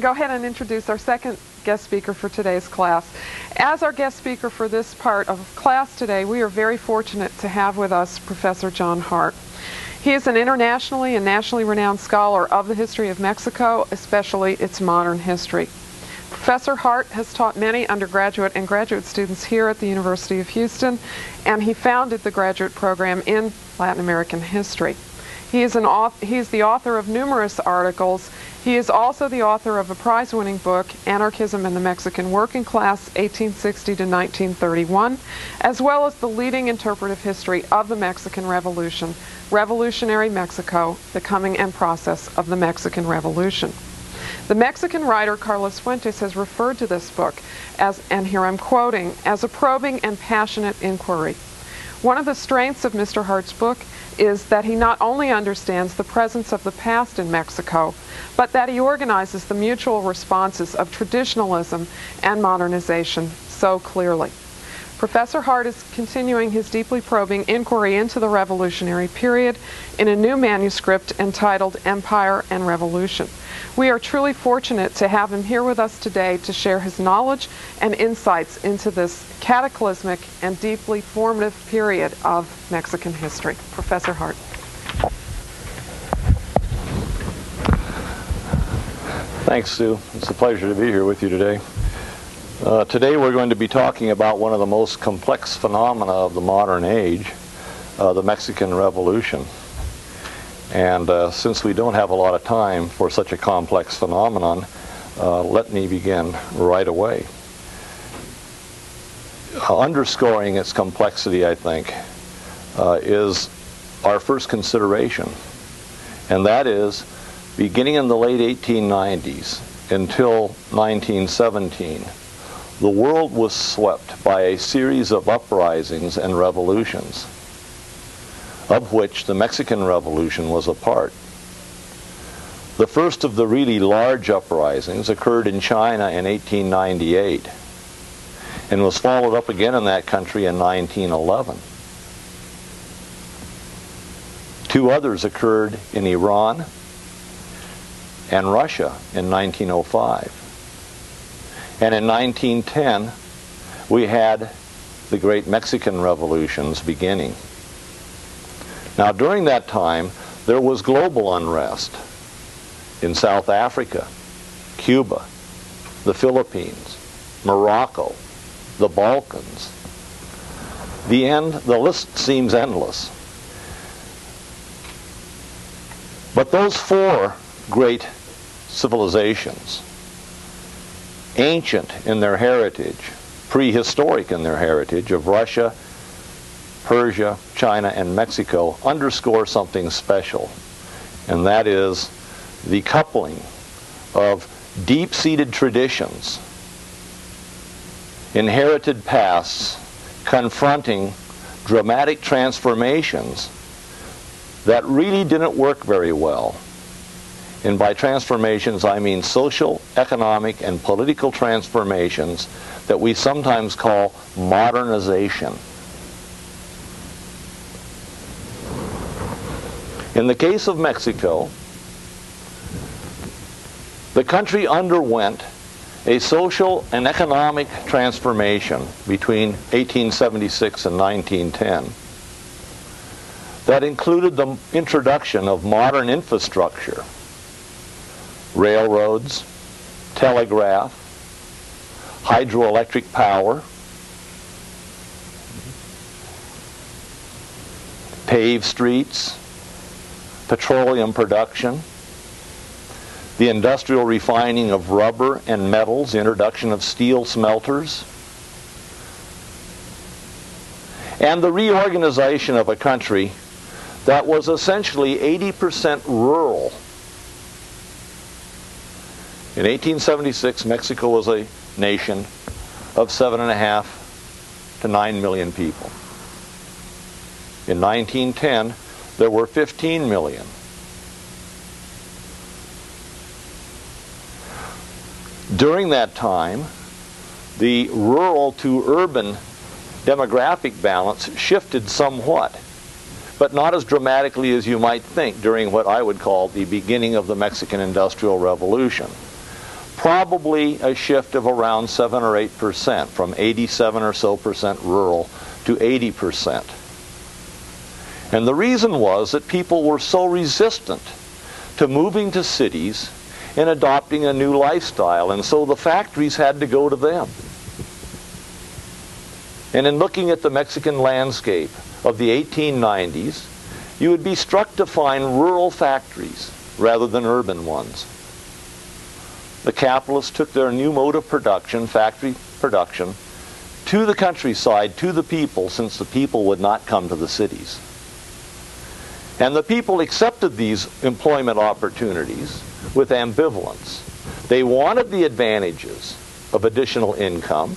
Go ahead and introduce our second guest speaker for today's class. As our guest speaker for this part of class today, we are very fortunate to have with us Professor John Hart. He is an internationally and nationally renowned scholar of the history of Mexico, especially its modern history. Professor Hart has taught many undergraduate and graduate students here at the University of Houston, and he founded the graduate program in Latin American history. He is the author of numerous articles. He is also the author of a prize-winning book, Anarchism in the Mexican Working Class, 1860 to 1931, as well as the leading interpretive history of the Mexican Revolution, Revolutionary Mexico, the Coming and Process of the Mexican Revolution. The Mexican writer Carlos Fuentes has referred to this book as, and here I'm quoting, as a probing and passionate inquiry. One of the strengths of Mr. Hart's book is that he not only understands the presence of the past in Mexico, but that he organizes the mutual responses of traditionalism and modernization so clearly. Professor Hart is continuing his deeply probing inquiry into the revolutionary period in a new manuscript entitled Empire and Revolution. We are truly fortunate to have him here with us today to share his knowledge and insights into this cataclysmic and deeply formative period of Mexican history. Professor Hart. Thanks, Sue. It's a pleasure to be here with you today. Today we're going to be talking about one of the most complex phenomena of the modern age, the Mexican Revolution. And since we don't have a lot of time for such a complex phenomenon, let me begin right away. Underscoring its complexity, I think, is our first consideration, and that is, beginning in the late 1890s until 1917, the world was swept by a series of uprisings and revolutions, of which the Mexican Revolution was a part. The first of the really large uprisings occurred in China in 1898 and was followed up again in that country in 1911. Two others occurred in Iran and Russia in 1905. And in 1910, we had the great Mexican revolutions beginning. Now, during that time, there was global unrest in South Africa, Cuba, the Philippines, Morocco, the Balkans. The list seems endless. But those four great civilizations, ancient in their heritage, prehistoric in their heritage, of Russia, Persia, China, and Mexico, underscore something special, and that is the coupling of deep-seated traditions, inherited pasts, confronting dramatic transformations that really didn't work very well. And by transformations, I mean social, economic, and political transformations that we sometimes call modernization. In the case of Mexico, the country underwent a social and economic transformation between 1876 and 1910 that included the introduction of modern infrastructure, railroads, telegraph, hydroelectric power, paved streets, petroleum production, the industrial refining of rubber and metals, the introduction of steel smelters, and the reorganization of a country that was essentially 80% rural. In 1876, Mexico was a nation of 7.5 to 9 million people. In 1910, there were 15 million. During that time, the rural to urban demographic balance shifted somewhat, but not as dramatically as you might think during what I would call the beginning of the Mexican Industrial Revolution. probably a shift of around 7 or 8%, from 87 or so percent rural to 80%. And the reason was that people were so resistant to moving to cities and adopting a new lifestyle, and so the factories had to go to them. And in looking at the Mexican landscape of the 1890s, you would be struck to find rural factories rather than urban ones. The capitalists took their new mode of production, factory production, to the countryside, to the people, since the people would not come to the cities. And the people accepted these employment opportunities with ambivalence. They wanted the advantages of additional income,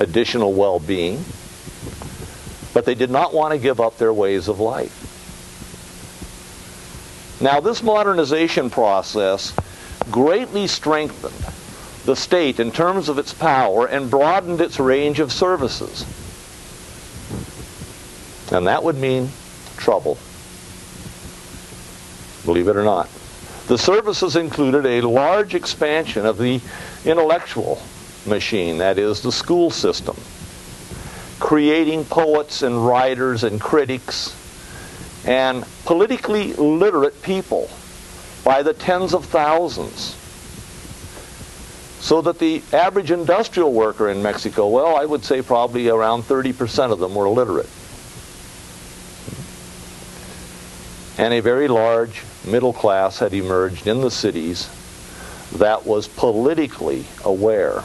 additional well-being, but they did not want to give up their ways of life. Now, this modernization process greatly strengthened the state in terms of its power and broadened its range of services. And that would mean trouble, believe it or not. The services included a large expansion of the intellectual machine, that is, the school system, creating poets and writers and critics and politically literate people by the tens of thousands, so that the average industrial worker in Mexico, well, I would say probably around 30% of them were literate. And a very large middle class had emerged in the cities that was politically aware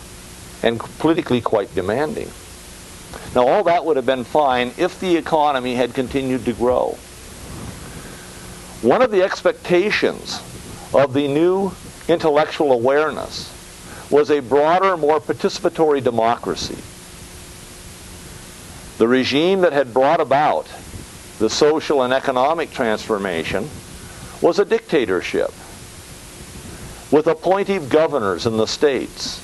and politically quite demanding. Now, all that would have been fine if the economy had continued to grow. One of the expectations of the new intellectual awareness was a broader, more participatory democracy. The regime that had brought about the social and economic transformation was a dictatorship with appointive governors in the states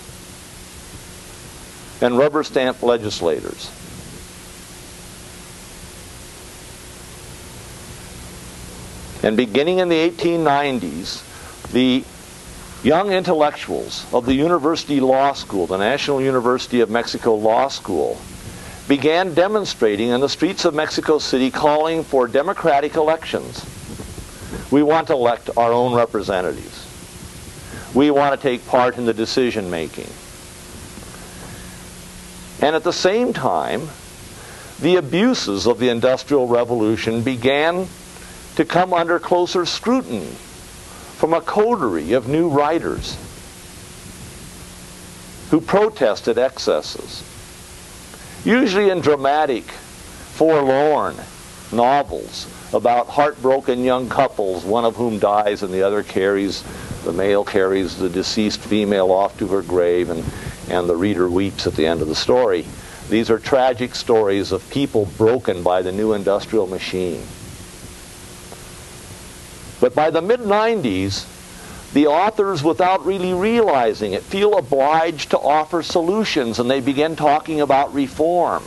and rubber stamp legislators. And beginning in the 1890s, the young intellectuals of the University Law School, the National University of Mexico Law School, began demonstrating in the streets of Mexico City, calling for democratic elections. We want to elect our own representatives. We want to take part in the decision making. And at the same time, the abuses of the Industrial Revolution began to come under closer scrutiny from a coterie of new writers who protested excesses, usually in dramatic, forlorn novels about heartbroken young couples, one of whom dies and the other carries, the male carries the deceased female off to her grave, and the reader weeps at the end of the story. These are tragic stories of people broken by the new industrial machine. But by the mid-90s, the authors, without really realizing it, feel obliged to offer solutions, and they begin talking about reform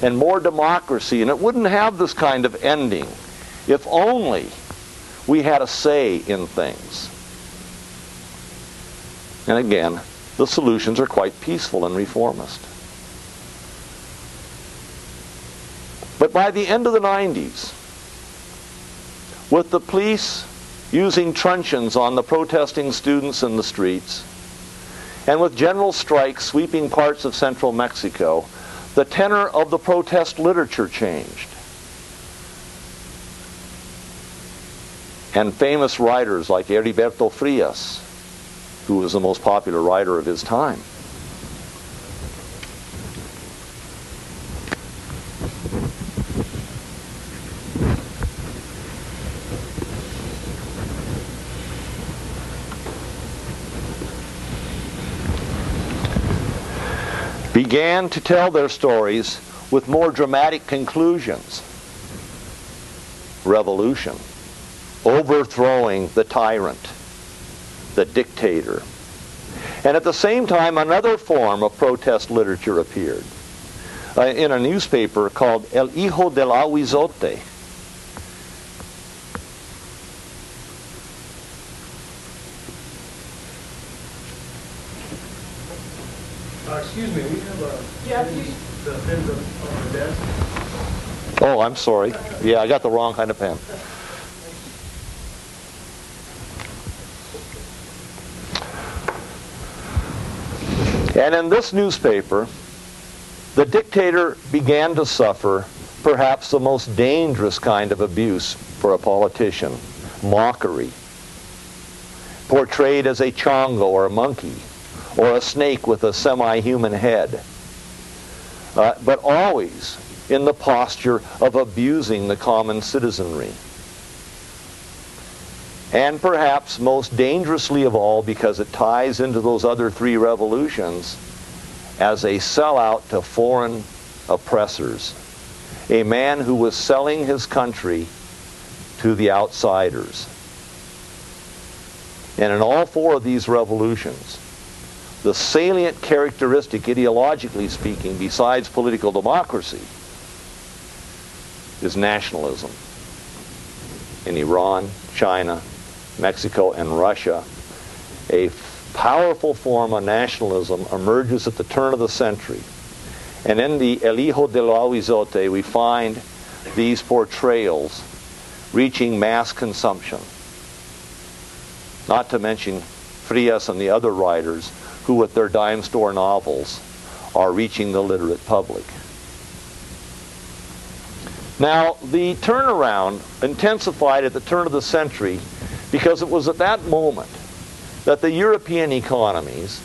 and more democracy, and it wouldn't have this kind of ending if only we had a say in things. And again, the solutions are quite peaceful and reformist. But by the end of the 90s, with the police using truncheons on the protesting students in the streets, and with general strikes sweeping parts of central Mexico, the tenor of the protest literature changed. And famous writers like Heriberto Frias, who was the most popular writer of his time, began to tell their stories with more dramatic conclusions. Revolution, overthrowing the tyrant, the dictator. And at the same time, another form of protest literature appeared in a newspaper called El Hijo del Ahuizote. Excuse me, we have the pins on the desk. Oh, I'm sorry. Yeah, I got the wrong kind of pen. And in this newspaper, the dictator began to suffer perhaps the most dangerous kind of abuse for a politician, mockery, portrayed as a chongo or a monkey or a snake with a semi-human head, but always in the posture of abusing the common citizenry. And perhaps most dangerously of all, because it ties into those other three revolutions, as a sellout to foreign oppressors, a man who was selling his country to the outsiders. And in all four of these revolutions, the salient characteristic, ideologically speaking, besides political democracy, is nationalism. In Iran, China, Mexico, and Russia, a powerful form of nationalism emerges at the turn of the century. And in the El Hijo del Ahuizote, we find these portrayals reaching mass consumption. Not to mention Frias and the other writers who, with their dime store novels, are reaching the literate public. Now, the turnaround intensified at the turn of the century because it was at that moment that the European economies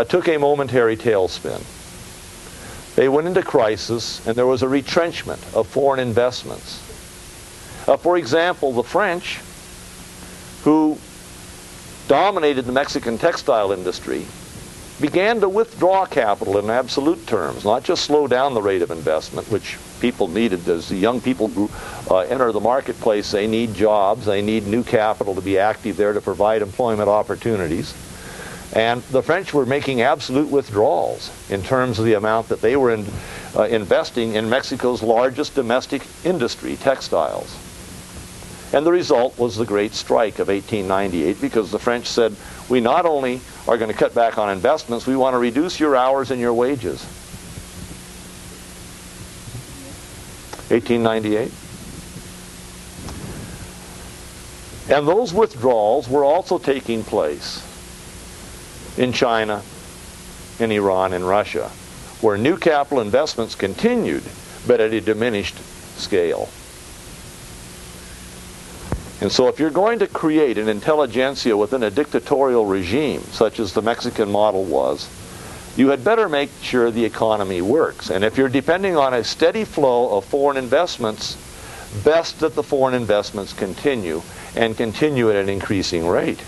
took a momentary tailspin. They went into crisis, and there was a retrenchment of foreign investments. For example, the French, who dominated the Mexican textile industry, began to withdraw capital in absolute terms, not just slow down the rate of investment, which people needed. As the young people enter the marketplace, they need jobs, they need new capital to be active there to provide employment opportunities. And the French were making absolute withdrawals in terms of the amount that they were investing in Mexico's largest domestic industry, textiles. And the result was the Great Strike of 1898, because the French said, we not only are going to cut back on investments, we want to reduce your hours and your wages. 1898. And those withdrawals were also taking place in China, in Iran, and Russia, where new capital investments continued, but at a diminished scale. And so if you're going to create an intelligentsia within a dictatorial regime, such as the Mexican model was, you had better make sure the economy works. And if you're depending on a steady flow of foreign investments, best that the foreign investments continue, and continue at an increasing rate.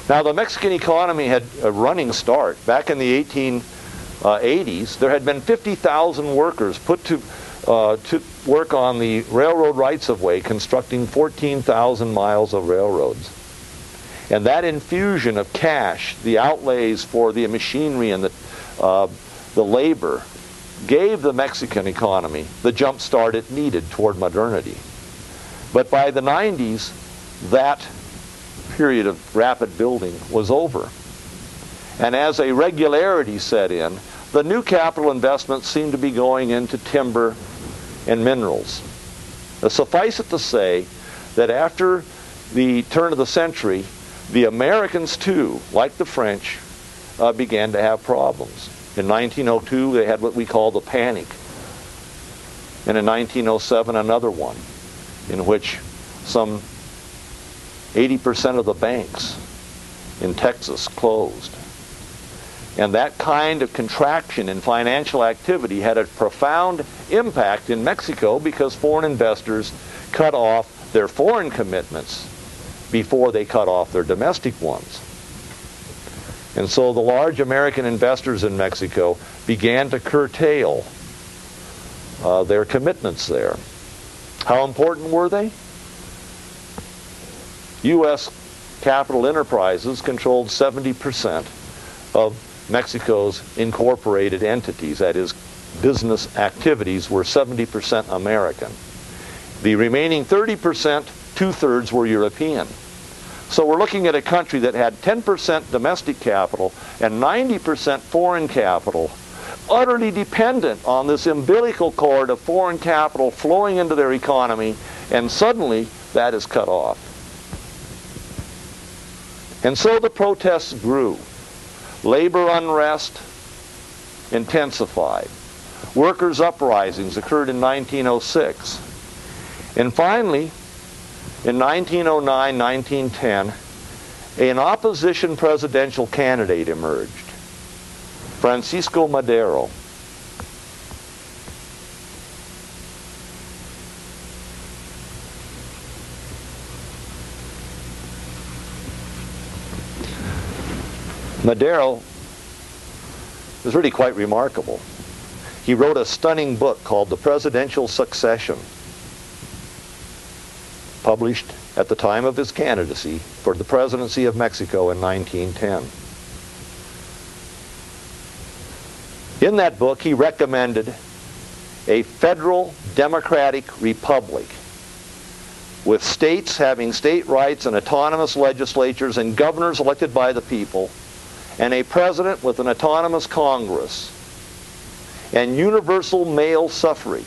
Now, the Mexican economy had a running start. Back in the 1880s, there had been 50,000 workers put to work on the railroad rights-of-way, constructing 14,000 miles of railroads. And that infusion of cash, the outlays for the machinery and the labor, gave the Mexican economy the jump start it needed toward modernity. But by the 90s, that period of rapid building was over. And as a regularity set in, the new capital investments seemed to be going into timber and minerals. Suffice it to say that after the turn of the century, the Americans too, like the French, began to have problems. In 1902, they had what we call the panic. And in 1907, another one, in which some 80% of the banks in Texas closed. And that kind of contraction in financial activity had a profound impact in Mexico, because foreign investors cut off their foreign commitments before they cut off their domestic ones. And so the large American investors in Mexico began to curtail their commitments there. How important were they? U.S. capital enterprises controlled 70% of Mexico's incorporated entities, that is, business activities, were 70% American. The remaining 30%, two-thirds, were European. So we're looking at a country that had 10% domestic capital and 90% foreign capital, utterly dependent on this umbilical cord of foreign capital flowing into their economy, and suddenly that is cut off. And so the protests grew. Labor unrest intensified. Workers' uprisings occurred in 1906. And finally, in 1909, 1910, an opposition presidential candidate emerged, Francisco Madero. Madero was really quite remarkable. He wrote a stunning book called The Presidential Succession, published at the time of his candidacy for the presidency of Mexico in 1910. In that book, he recommended a federal democratic republic with states having state rights and autonomous legislatures and governors elected by the people, and a president with an autonomous Congress, and universal male suffrage.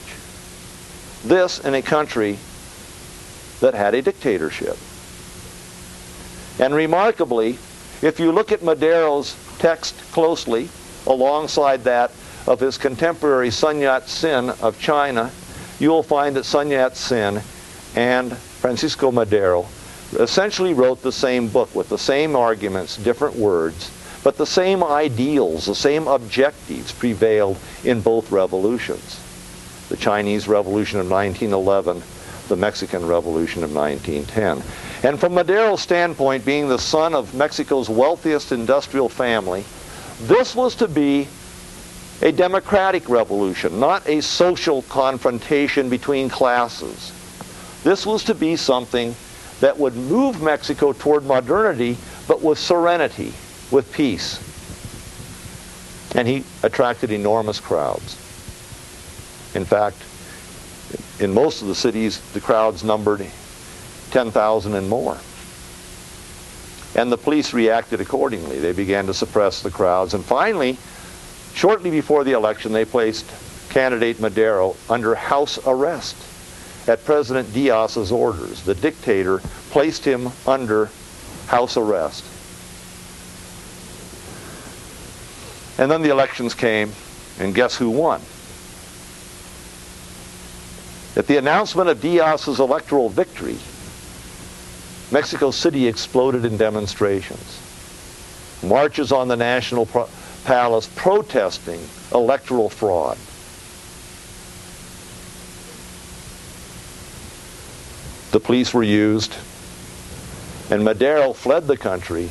This in a country that had a dictatorship. And remarkably, if you look at Madero's text closely, alongside that of his contemporary Sun Yat-sen of China, you will find that Sun Yat-sen and Francisco Madero essentially wrote the same book with the same arguments, different words, but the same ideals, the same objectives prevailed in both revolutions. The Chinese Revolution of 1911, the Mexican Revolution of 1910. And from Madero's standpoint, being the son of Mexico's wealthiest industrial family, this was to be a democratic revolution, not a social confrontation between classes. This was to be something that would move Mexico toward modernity, but with serenity, with peace. And he attracted enormous crowds. In fact, in most of the cities, the crowds numbered 10,000 and more. And the police reacted accordingly. They began to suppress the crowds. And finally, shortly before the election, they placed candidate Madero under house arrest at President Diaz's orders. The dictator placed him under house arrest. And then the elections came, and guess who won? At the announcement of Diaz's electoral victory, Mexico City exploded in demonstrations. Marches on the National Palace protesting electoral fraud. The police were used, and Madero fled the country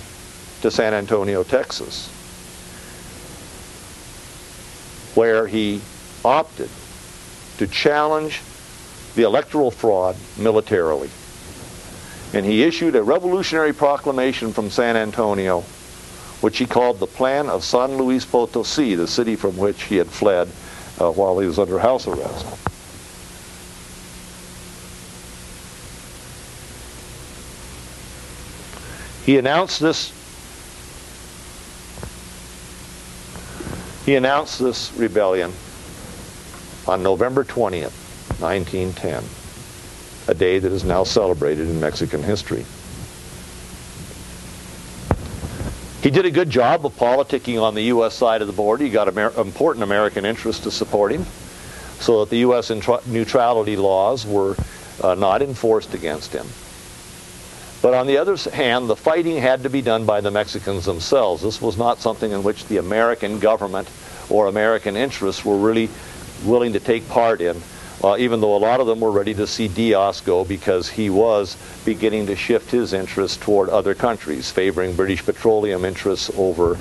to San Antonio, Texas, where he opted to challenge the electoral fraud militarily. And he issued a revolutionary proclamation from San Antonio, which he called the Plan of San Luis Potosí, the city from which he had fled while he was under house arrest. He announced this rebellion on November 20th, 1910, a day that is now celebrated in Mexican history. He did a good job of politicking on the U.S. side of the border. He got important American interests to support him, so that the U.S. neutrality laws were not enforced against him. But on the other hand, the fighting had to be done by the Mexicans themselves. This was not something in which the American government or American interests were really willing to take part in, even though a lot of them were ready to see Diaz go, because he was beginning to shift his interests toward other countries, favoring British petroleum interests over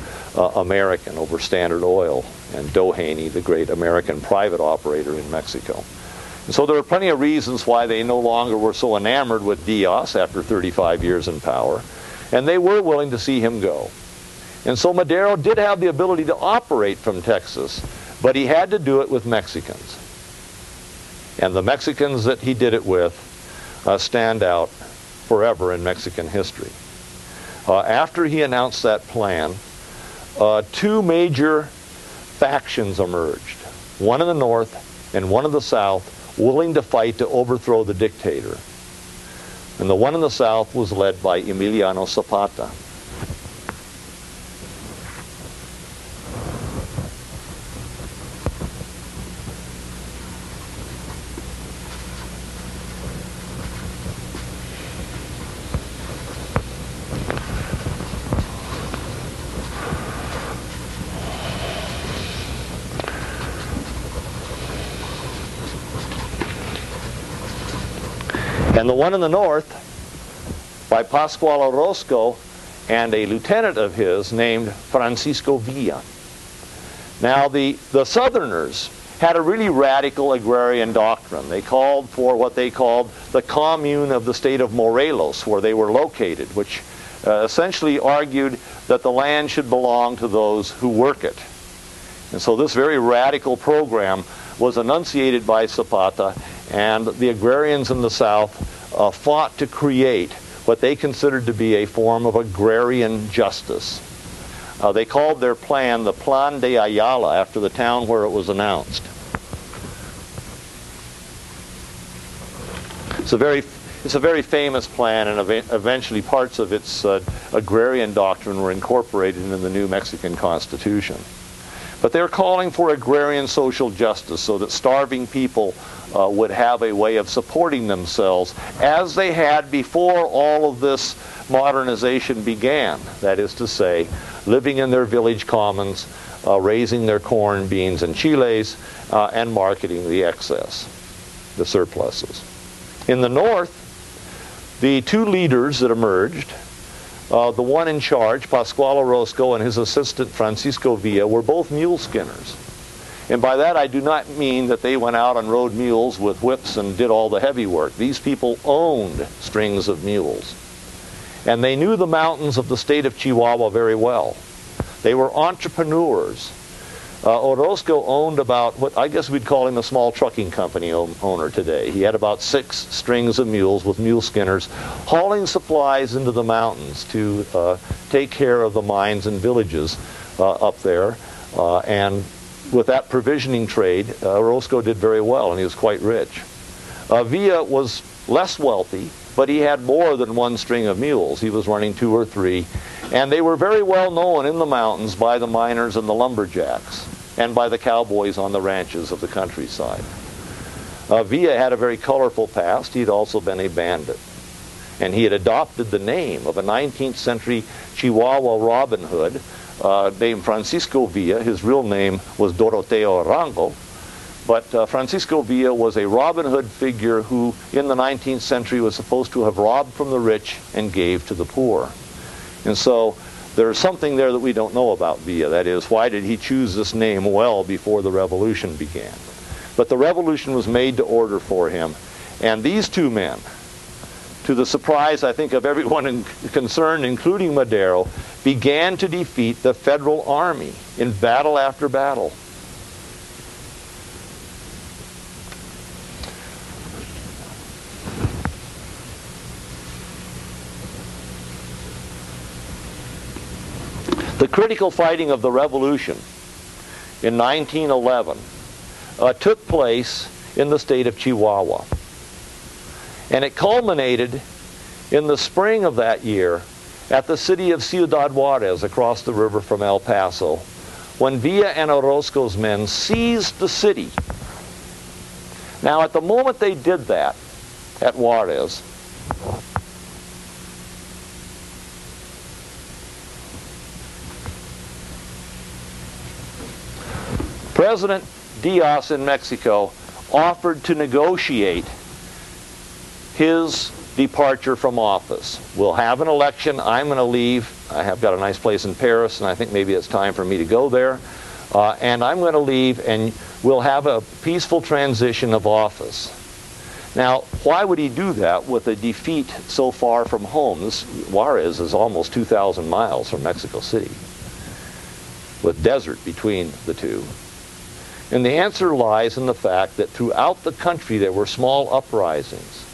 American, over Standard Oil, and Doheny, the great American private operator in Mexico. And so there were plenty of reasons why they no longer were so enamored with Diaz after 35 years in power, and they were willing to see him go. And so Madero did have the ability to operate from Texas, but he had to do it with Mexicans. And the Mexicans that he did it with stand out forever in Mexican history. After he announced that plan, two major factions emerged, one in the north and one in the south, willing to fight to overthrow the dictator. And the one in the south was led by Emiliano Zapata. And the one in the north, by Pascual Orozco and a lieutenant of his named Francisco Villa. Now the Southerners had a really radical agrarian doctrine. They called for what they called the commune of the state of Morelos, where they were located, which essentially argued that the land should belong to those who work it. And so this very radical program was enunciated by Zapata, and the agrarians in the South fought to create what they considered to be a form of agrarian justice. They called their plan the Plan de Ayala, after the town where it was announced. It's a very famous plan, and eventually parts of its agrarian doctrine were incorporated into the new Mexican Constitution. But they're calling for agrarian social justice so that starving people would have a way of supporting themselves as they had before all of this modernization began. That is to say, living in their village commons, raising their corn, beans, and chiles, and marketing the excess, the surpluses. In the north, the two leaders that emerged, the one in charge, Pascual Orozco, and his assistant Francisco Villa, were both mule skinners. And by that I do not mean that they went out and rode mules with whips and did all the heavy work. These people owned strings of mules. And they knew the mountains of the state of Chihuahua very well. They were entrepreneurs. Orozco owned about what I guess we'd call him a small trucking company owner today. He had about 6 strings of mules with mule skinners hauling supplies into the mountains to take care of the mines and villages up there. And with that provisioning trade, Orozco did very well, and he was quite rich. Villa was less wealthy, but he had more than 1 string of mules. He was running 2 or 3. And they were very well known in the mountains by the miners and the lumberjacks, and by the cowboys on the ranches of the countryside. Villa had a very colorful past. He'd also been a bandit. And he had adopted the name of a 19th century Chihuahua Robin Hood named Francisco Villa. His real name was Doroteo Arango. But Francisco Villa was a Robin Hood figure who, in the 19th century, was supposed to have robbed from the rich and gave to the poor. And so there's something there that we don't know about Villa. That is, why did he choose this name well before the revolution began? But the revolution was made to order for him. And these two men, to the surprise, I think, of everyone concerned, including Madero, began to defeat the federal army in battle after battle. The critical fighting of the revolution in 1911 took place in the state of Chihuahua. And it culminated in the spring of that year at the city of Ciudad Juarez across the river from El Paso, when Villa and Orozco's men seized the city. Now, at the moment they did that at Juarez, President Diaz in Mexico offered to negotiate his departure from office. We'll have an election. I'm going to leave. I have got a nice place in Paris, and I think maybe it's time for me to go there. And I'm going to leave, and we'll have a peaceful transition of office. Now, why would he do that with a defeat so far from home? This Juarez is almost 2,000 miles from Mexico City, with desert between the two. And the answer lies in the fact that throughout the country there were small uprisings.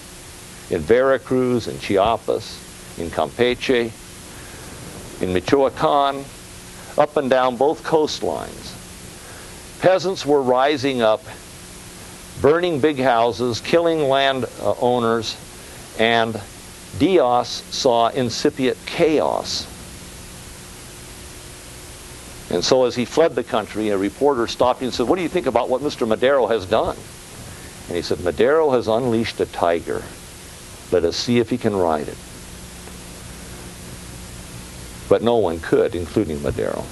In Veracruz, in Chiapas, in Campeche, in Michoacan, up and down both coastlines. Peasants were rising up, burning big houses, killing land owners, and Diaz saw incipient chaos. And so as he fled the country, a reporter stopped him and said, "What do you think about what Mr. Madero has done?" And he said, "Madero has unleashed a tiger. Let us see if he can ride it." But no one could, including Madero.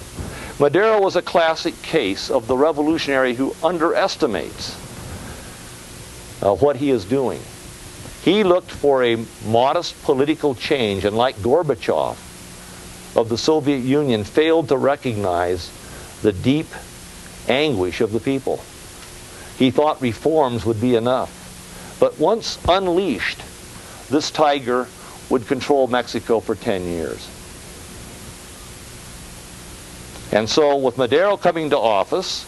Madero was a classic case of the revolutionary who underestimates what he is doing. He looked for a modest political change, and like Gorbachev of the Soviet Union, failed to recognize the deep anguish of the people. He thought reforms would be enough. But once unleashed, this tiger would control Mexico for 10 years. And so with Madero coming to office,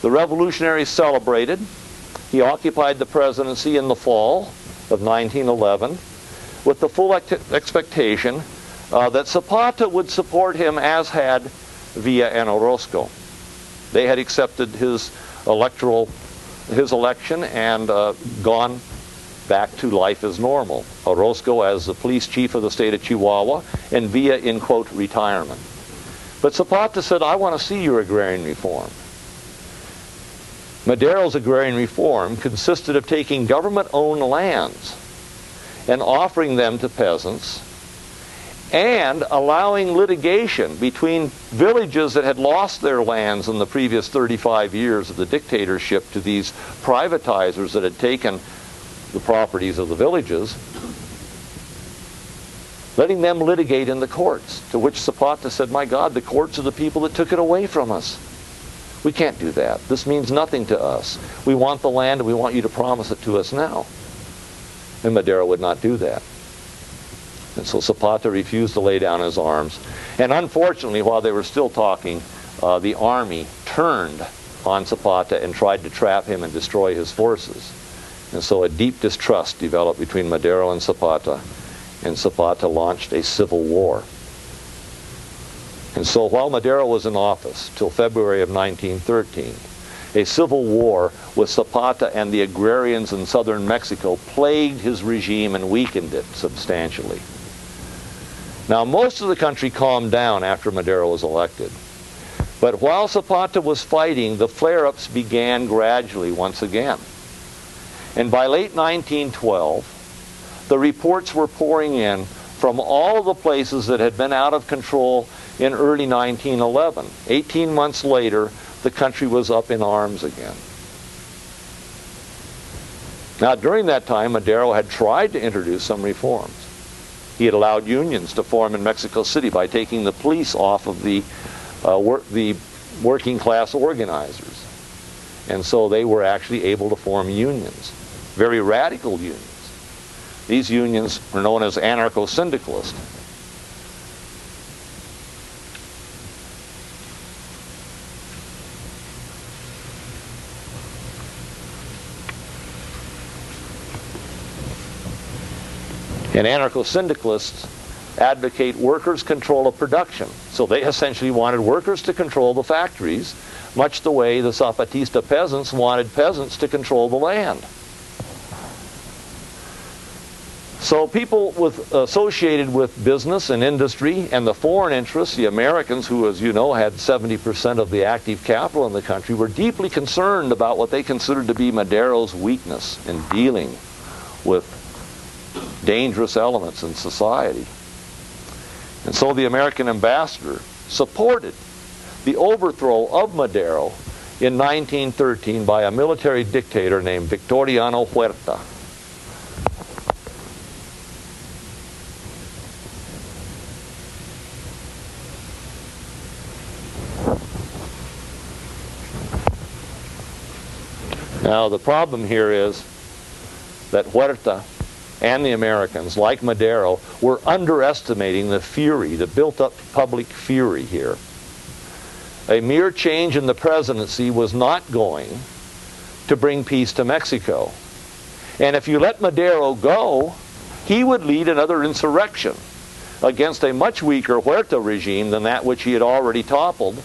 the revolutionaries celebrated. He occupied the presidency in the fall of 1911 with the full expectation that Zapata would support him, as had Villa and Orozco. They had accepted his election and gone back to life as normal. Orozco as the police chief of the state of Chihuahua, and Villa in, quote, retirement. But Zapata said, "I want to see your agrarian reform." Madero's agrarian reform consisted of taking government-owned lands and offering them to peasants, and allowing litigation between villages that had lost their lands in the previous 35 years of the dictatorship to these privatizers that had taken the properties of the villages, letting them litigate in the courts, to which Zapata said, "My God, the courts are the people that took it away from us. We can't do that. This means nothing to us. We want the land and we want you to promise it to us now." And Madero would not do that. And so Zapata refused to lay down his arms. And unfortunately, while they were still talking, the army turned on Zapata and tried to trap him and destroy his forces. And so a deep distrust developed between Madero and Zapata launched a civil war. And so while Madero was in office till February of 1913, a civil war with Zapata and the agrarians in southern Mexico plagued his regime and weakened it substantially. Now, most of the country calmed down after Madero was elected. But while Zapata was fighting, the flare-ups began gradually once again. And by late 1912, the reports were pouring in from all the places that had been out of control in early 1911. 18 months later, the country was up in arms again. Now, during that time, Madero had tried to introduce some reforms. He had allowed unions to form in Mexico City by taking the police off of the working class organizers. And so they were actually able to form unions, very radical unions. These unions were known as anarcho-syndicalists. And anarcho-syndicalists advocate workers' control of production. So they essentially wanted workers to control the factories, much the way the Zapatista peasants wanted peasants to control the land. So people associated with business and industry and the foreign interests, the Americans, who, as you know, had 70% of the active capital in the country, were deeply concerned about what they considered to be Madero's weakness in dealing with dangerous elements in society. And so the American ambassador supported the overthrow of Madero in 1913 by a military dictator named Victoriano Huerta. Now, the problem here is that Huerta and the Americans, like Madero, were underestimating the fury, the built-up public fury here. A mere change in the presidency was not going to bring peace to Mexico. And if you let Madero go, he would lead another insurrection against a much weaker Huerta regime than that which he had already toppled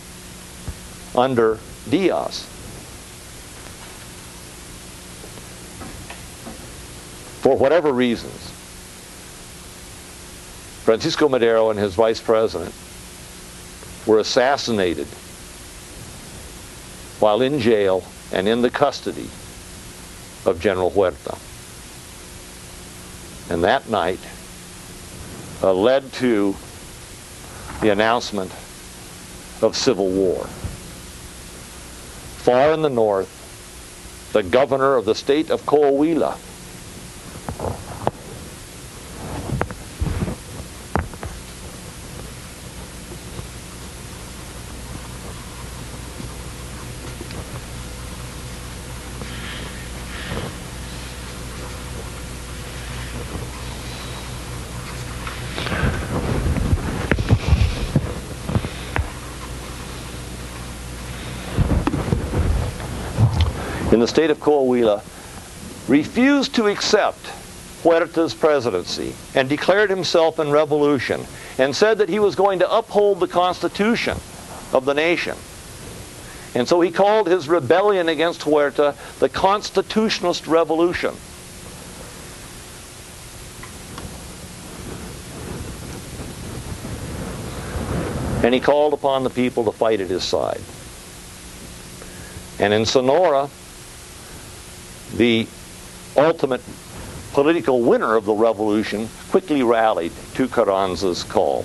under Diaz. For whatever reasons, Francisco Madero and his vice president were assassinated while in jail and in the custody of General Huerta. And that night led to the announcement of civil war. Far in the north, the governor of the state of Coahuila in the state of Coahuila refused to accept Huerta's presidency and declared himself in revolution and said that he was going to uphold the Constitution of the nation. And so he called his rebellion against Huerta the Constitutionalist Revolution. And he called upon the people to fight at his side. And in Sonora, the ultimate political winner of the revolution quickly rallied to Carranza's call.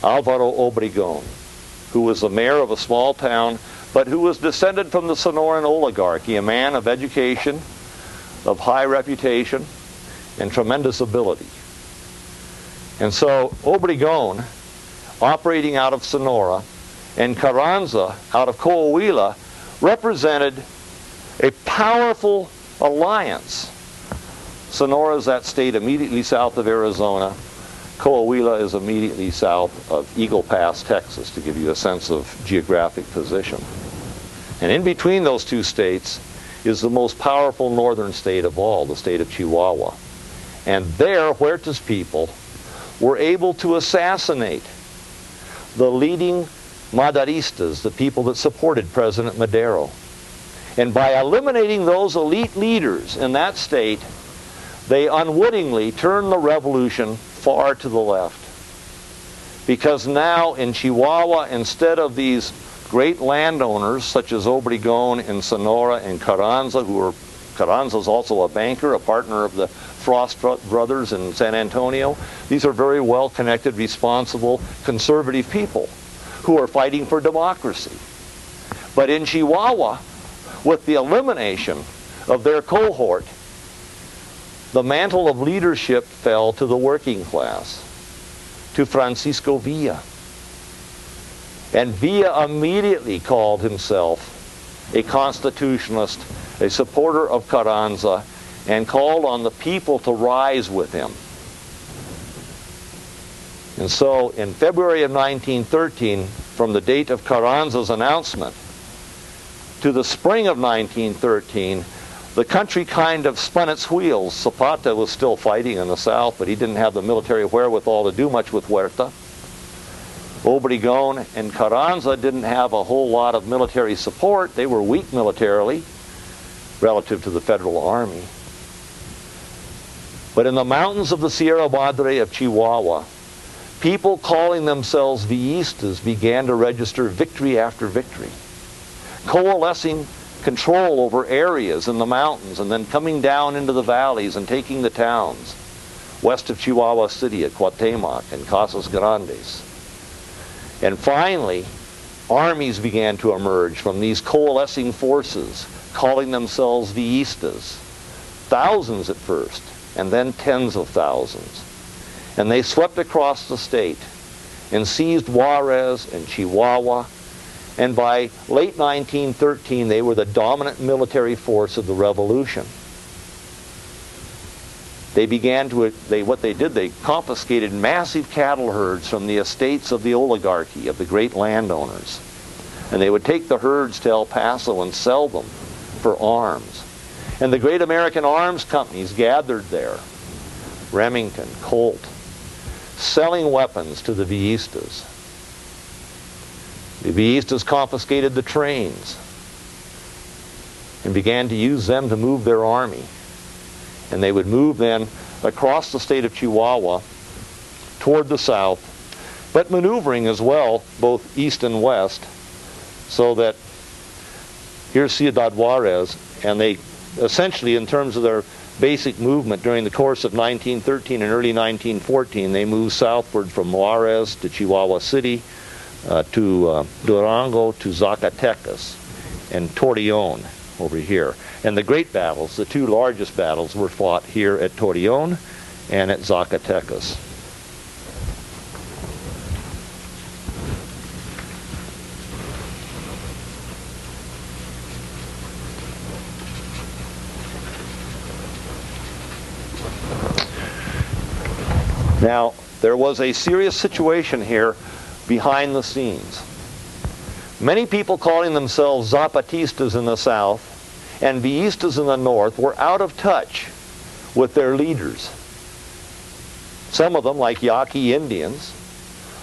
Alvaro Obregón, who was the mayor of a small town, but who was descended from the Sonoran oligarchy, a man of education, of high reputation, and tremendous ability. And so Obregón, operating out of Sonora, and Carranza out of Coahuila, represented a powerful alliance. Sonora is that state immediately south of Arizona. Coahuila is immediately south of Eagle Pass, Texas, to give you a sense of geographic position. And in between those two states is the most powerful northern state of all, the state of Chihuahua. And there, Huerta's people were able to assassinate the leading Maderistas, the people that supported President Madero. And by eliminating those elite leaders in that state, they unwittingly turned the revolution far to the left. Because now in Chihuahua, instead of these great landowners such as Obregón in Sonora and Carranza, Carranza's also a banker, a partner of the Frost brothers in San Antonio, these are very well-connected, responsible, conservative people who are fighting for democracy. But in Chihuahua, with the elimination of their cohort, the mantle of leadership fell to the working class, to Francisco Villa. And Villa immediately called himself a constitutionalist, a supporter of Carranza, and called on the people to rise with him. And so in February of 1913, from the date of Carranza's announcement to the spring of 1913, the country kind of spun its wheels. Zapata was still fighting in the south, but he didn't have the military wherewithal to do much with Huerta. Obregón and Carranza didn't have a whole lot of military support. They were weak militarily relative to the federal army. But in the mountains of the Sierra Madre of Chihuahua, people calling themselves Villistas began to register victory after victory, coalescing control over areas in the mountains and then coming down into the valleys and taking the towns west of Chihuahua City at Cuauhtemoc and Casas Grandes. And finally, armies began to emerge from these coalescing forces, calling themselves Villistas. Thousands at first, and then tens of thousands. And they swept across the state and seized Juarez and Chihuahua. And by late 1913, they were the dominant military force of the revolution. What they did, they confiscated massive cattle herds from the estates of the oligarchy, of the great landowners. And they would take the herds to El Paso and sell them for arms. And the great American arms companies gathered there, Remington, Colt, selling weapons to the Villistas. The Villistas confiscated the trains and began to use them to move their army. And they would move then across the state of Chihuahua toward the south, but maneuvering as well, both east and west, so that here's Ciudad Juarez, and they essentially, in terms of their basic movement during the course of 1913 and early 1914, they moved southward from Juarez to Chihuahua City, to Durango, to Zacatecas, and Torreon over here. And the great battles, the two largest battles, were fought here at Torreon and at Zacatecas. Now, there was a serious situation here behind the scenes. Many people calling themselves Zapatistas in the south and Villistas in the north were out of touch with their leaders. Some of them, like Yaqui Indians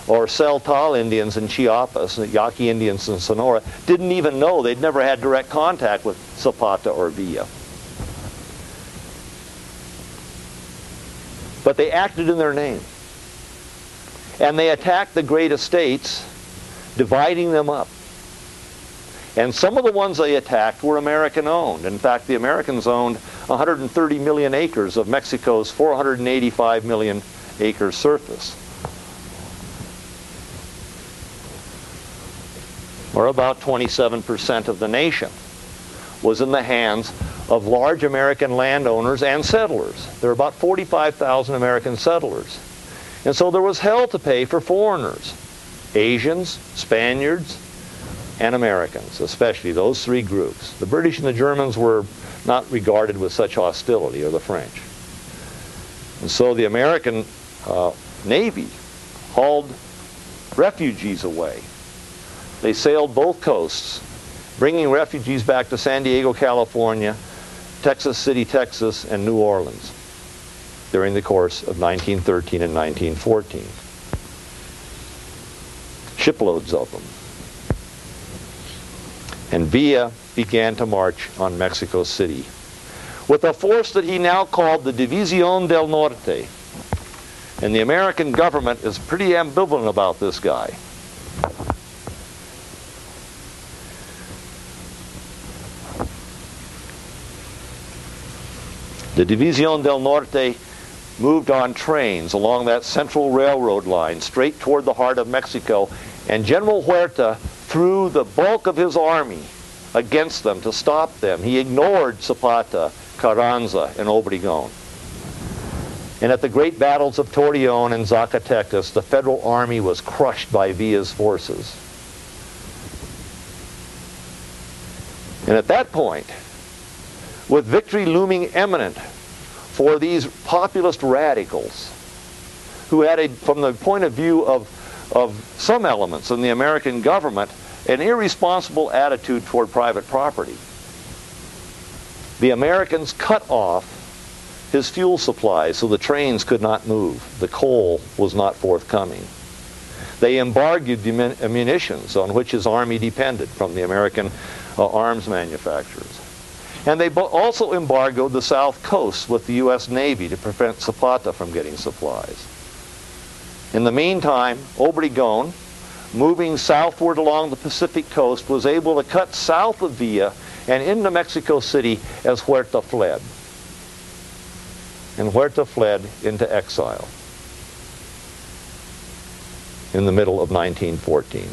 or Celtal Indians in Chiapas, Yaqui Indians in Sonora, didn't even know. They'd never had direct contact with Zapata or Villa. But they acted in their name. And they attacked the great estates, dividing them up. And some of the ones they attacked were American-owned. In fact, the Americans owned 130 million acres of Mexico's 485 million acre surface, or about 27% of the nation, was in the hands of large American landowners and settlers. There were about 45,000 American settlers. And so there was hell to pay for foreigners, Asians, Spaniards, and Americans, especially those three groups. The British and the Germans were not regarded with such hostility, or the French. And so the American Navy hauled refugees away. They sailed both coasts, bringing refugees back to San Diego, California, Texas City, Texas, and New Orleans during the course of 1913 and 1914. Shiploads of them. And Villa began to march on Mexico City with a force that he now called the Division Del Norte. And the American government is pretty ambivalent about this guy. The Division del Norte moved on trains along that central railroad line straight toward the heart of Mexico, and General Huerta threw the bulk of his army against them to stop them. He ignored Zapata, Carranza, and Obregón. And at the great battles of Torreon and Zacatecas, the Federal Army was crushed by Villa's forces. And at that point, with victory looming imminent for these populist radicals who had, from the point of view of some elements in the American government, an irresponsible attitude toward private property, the Americans cut off his fuel supply so the trains could not move. The coal was not forthcoming. They embargoed the munitions on which his army depended from the American arms manufacturers. And they also embargoed the South Coast with the U.S. Navy to prevent Zapata from getting supplies. In the meantime, Obregón, moving southward along the Pacific coast, was able to cut south of Villa and into Mexico City as Huerta fled. And Huerta fled into exile in the middle of 1914.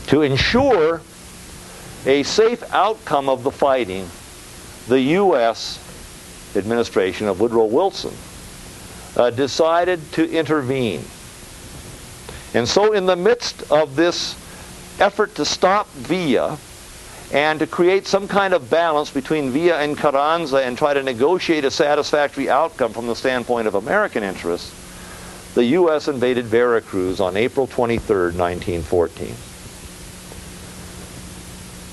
To ensure a safe outcome of the fighting, the U.S. administration of Woodrow Wilson decided to intervene. And so in the midst of this effort to stop Villa and to create some kind of balance between Villa and Carranza and try to negotiate a satisfactory outcome from the standpoint of American interests, the U.S. invaded Veracruz on April 23, 1914.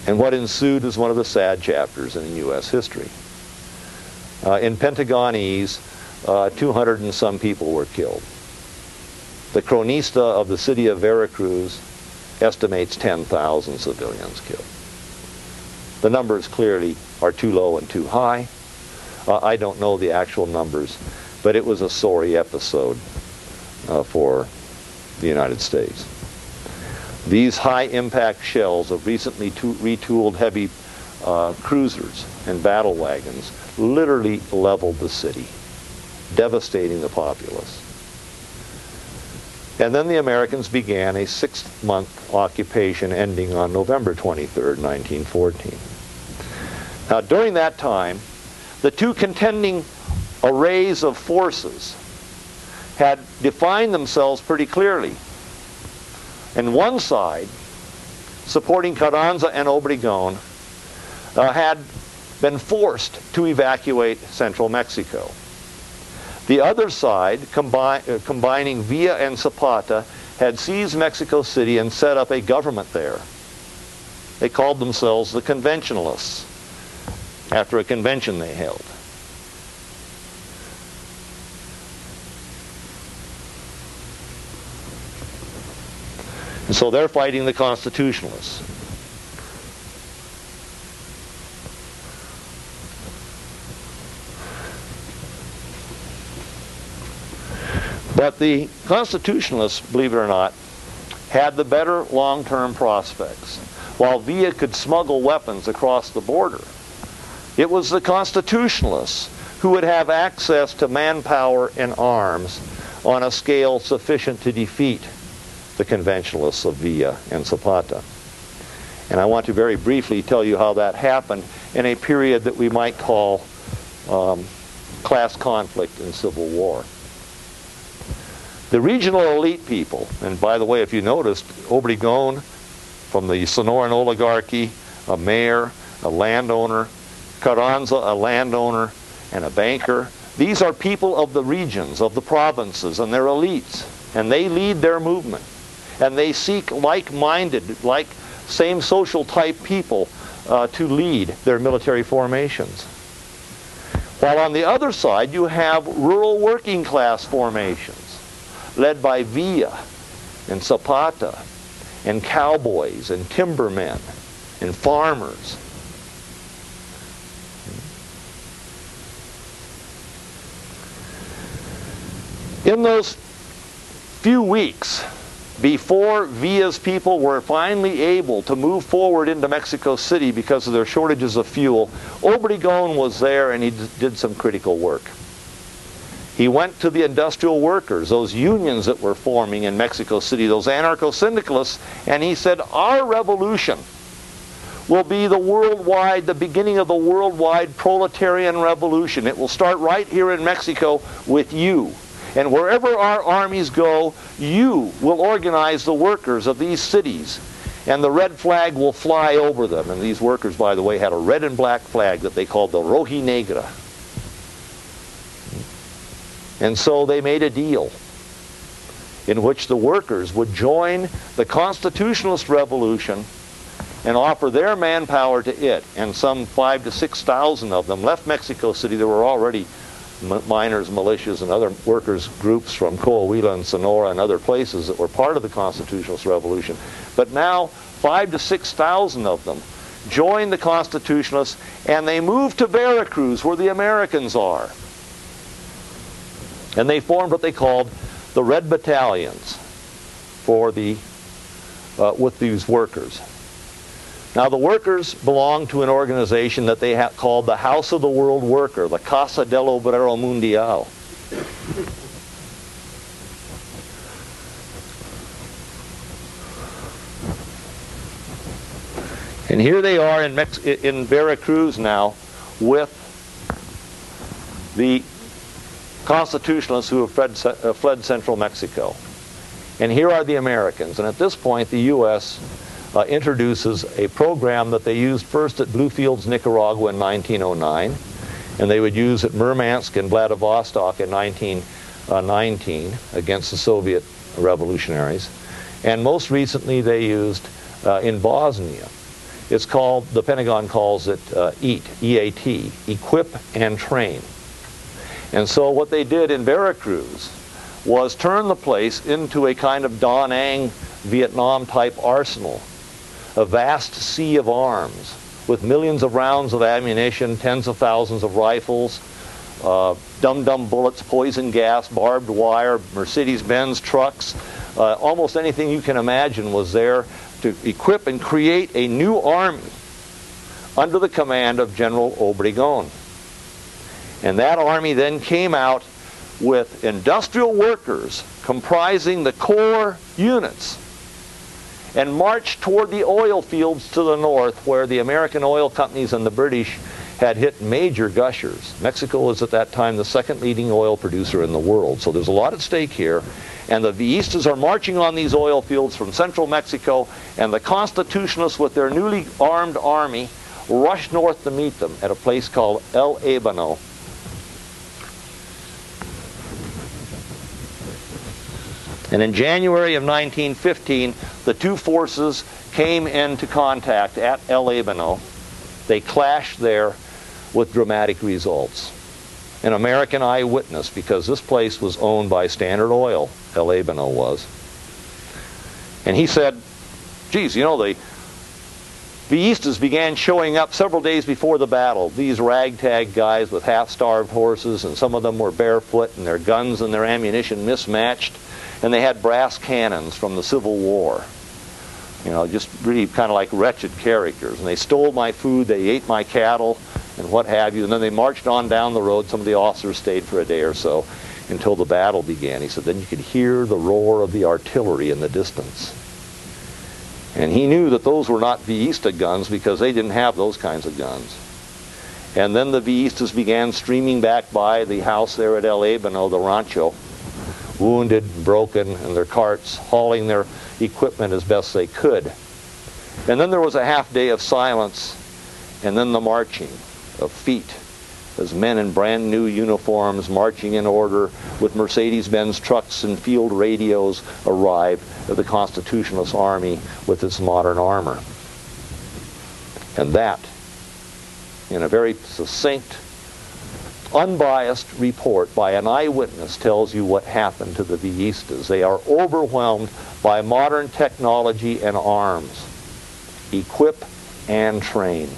And what ensued is one of the sad chapters in U.S. history. In Pentagonese, 200 and some people were killed. The Cronista of the city of Veracruz estimates 10,000 civilians killed. The numbers clearly are too low and too high. I don't know the actual numbers, but it was a sorry episode for the United States. These high-impact shells of recently retooled heavy cruisers and battle wagons literally leveled the city, devastating the populace. And then the Americans began a 6-month occupation ending on November 23rd, 1914. Now, during that time, the two contending arrays of forces had defined themselves pretty clearly. And one side, supporting Carranza and Obregón, had been forced to evacuate central Mexico. The other side, combining Villa and Zapata, had seized Mexico City and set up a government there. They called themselves the Conventionalists, after a convention they held. And so they're fighting the Constitutionalists. But the Constitutionalists, believe it or not, had the better long-term prospects. While Villa could smuggle weapons across the border, it was the Constitutionalists who would have access to manpower and arms on a scale sufficient to defeat the Conventionalists of Villa and Zapata. And I want to very briefly tell you how that happened in a period that we might call class conflict and civil war. The regional elite people, and by the way, if you noticed, Obregón from the Sonoran oligarchy, a mayor, a landowner, Carranza, a landowner, and a banker. These are people of the regions, of the provinces, and they're elites. And they lead their movement. And they seek like-minded, like same social type people to lead their military formations. While on the other side, you have rural working class formations, led by Villa and Zapata and cowboys and timbermen and farmers. In those few weeks before Villa's people were finally able to move forward into Mexico City because of their shortages of fuel, Obregón was there and he did some critical work. He went to the industrial workers, those unions that were forming in Mexico City, those anarcho-syndicalists, and he said, our revolution will be the beginning of the worldwide proletarian revolution. It will start right here in Mexico with you. And wherever our armies go, you will organize the workers of these cities. And the red flag will fly over them. And these workers, by the way, had a red and black flag that they called the Rojinegra. And so they made a deal in which the workers would join the Constitutionalist revolution and offer their manpower to it. And some 5,000 to 6,000 of them left Mexico City. There were already miners, militias, and other workers' groups from Coahuila and Sonora and other places that were part of the Constitutionalist revolution. But now 5,000 to 6,000 of them joined the Constitutionalists, and they moved to Veracruz, where the Americans are. And they formed what they called the Red Battalions for with these workers. Now, the workers belonged to an organization that they called the House of the World Worker, the Casa del Obrero Mundial. And here they are in Veracruz now with the Constitutionalists who have fled central Mexico. And here are the Americans. And at this point, the U.S. Introduces a program that they used first at Bluefields, Nicaragua in 1909, and they would use at Murmansk and Vladivostok in 1919 against the Soviet revolutionaries. And most recently they used in Bosnia. It's called, the Pentagon calls it EAT, Equip and Train. And so what they did in Veracruz was turn the place into a kind of Da Nang Vietnam type arsenal, a vast sea of arms with millions of rounds of ammunition, tens of thousands of rifles, dum-dum bullets, poison gas, barbed wire, Mercedes-Benz trucks, almost anything you can imagine was there to equip and create a new army under the command of General Obregón. And that army then came out with industrial workers comprising the core units and marched toward the oil fields to the north, where the American oil companies and the British had hit major gushers. Mexico was at that time the second leading oil producer in the world, so there's a lot at stake here. And the Villistas are marching on these oil fields from central Mexico, and the Constitutionalists with their newly armed army rushed north to meet them at a place called El Abano. And in January of 1915, the two forces came into contact at El Abano. They clashed there with dramatic results. An American eyewitness, because this place was owned by Standard Oil, El Abano was. And he said, geez, you know, the Villistas began showing up several days before the battle. These ragtag guys with half-starved horses, and some of them were barefoot, and their guns and their ammunition mismatched. And they had brass cannons from the Civil War. You know, just really kind of like wretched characters. And they stole my food, they ate my cattle, and what have you. And then they marched on down the road. Some of the officers stayed for a day or so until the battle began. He said, then you could hear the roar of the artillery in the distance. And he knew that those were not Villista guns because they didn't have those kinds of guns. And then the Villistas began streaming back by the house there at El Abano, the rancho, wounded, broken, in their carts, hauling their equipment as best they could. And then there was a half day of silence, and then the marching of feet as men in brand new uniforms marching in order with Mercedes-Benz trucks and field radios arrived at the Constitutionalist army with its modern armor. And that, in a very succinct, unbiased report by an eyewitness, tells you what happened to the Villistas. They are overwhelmed by modern technology and arms. Equip and train.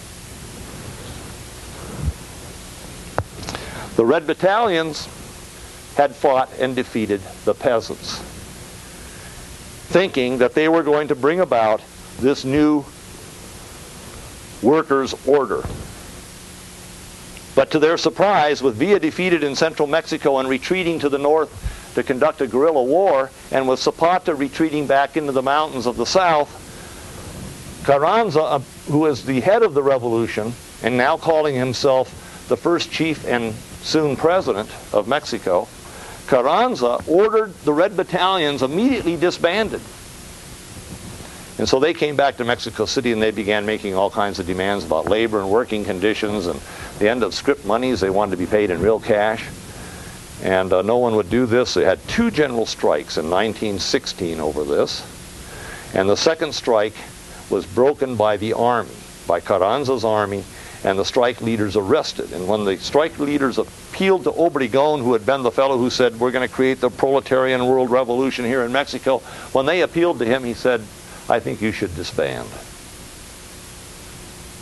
The Red Battalions had fought and defeated the peasants, thinking that they were going to bring about this new workers' order. But to their surprise, with Villa defeated in central Mexico and retreating to the north to conduct a guerrilla war, and with Zapata retreating back into the mountains of the south, Carranza, who is the head of the revolution and now calling himself the first chief and soon president of Mexico, Carranza ordered the Red Battalions immediately disbanded. And so they came back to Mexico City and they began making all kinds of demands about labor and working conditions and the end of scrip monies. They wanted to be paid in real cash. And no one would do this. They had two general strikes in 1916 over this. And the second strike was broken by the army, by Carranza's army, and the strike leaders arrested. And when the strike leaders appealed to Obregón, who had been the fellow who said, we're going to create the proletarian world revolution here in Mexico, when they appealed to him, he said, I think you should disband.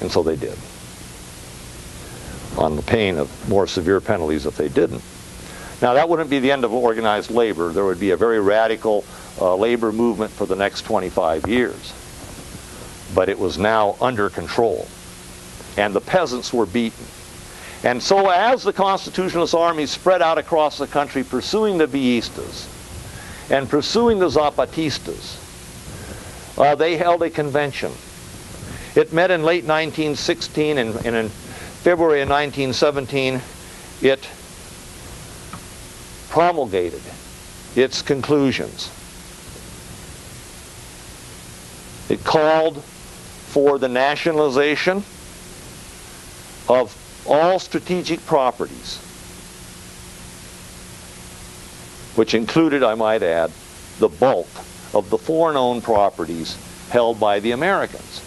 And so they did, on the pain of more severe penalties if they didn't. Now, that wouldn't be the end of organized labor. There would be a very radical labor movement for the next 25 years. But it was now under control. And the peasants were beaten. And so as the Constitutionalist army spread out across the country pursuing the Villistas and pursuing the Zapatistas, they held a convention. It met in late 1916, and in February of 1917, it promulgated its conclusions. It called for the nationalization of all strategic properties, which included, I might add, the bulk of the foreign-owned properties held by the Americans.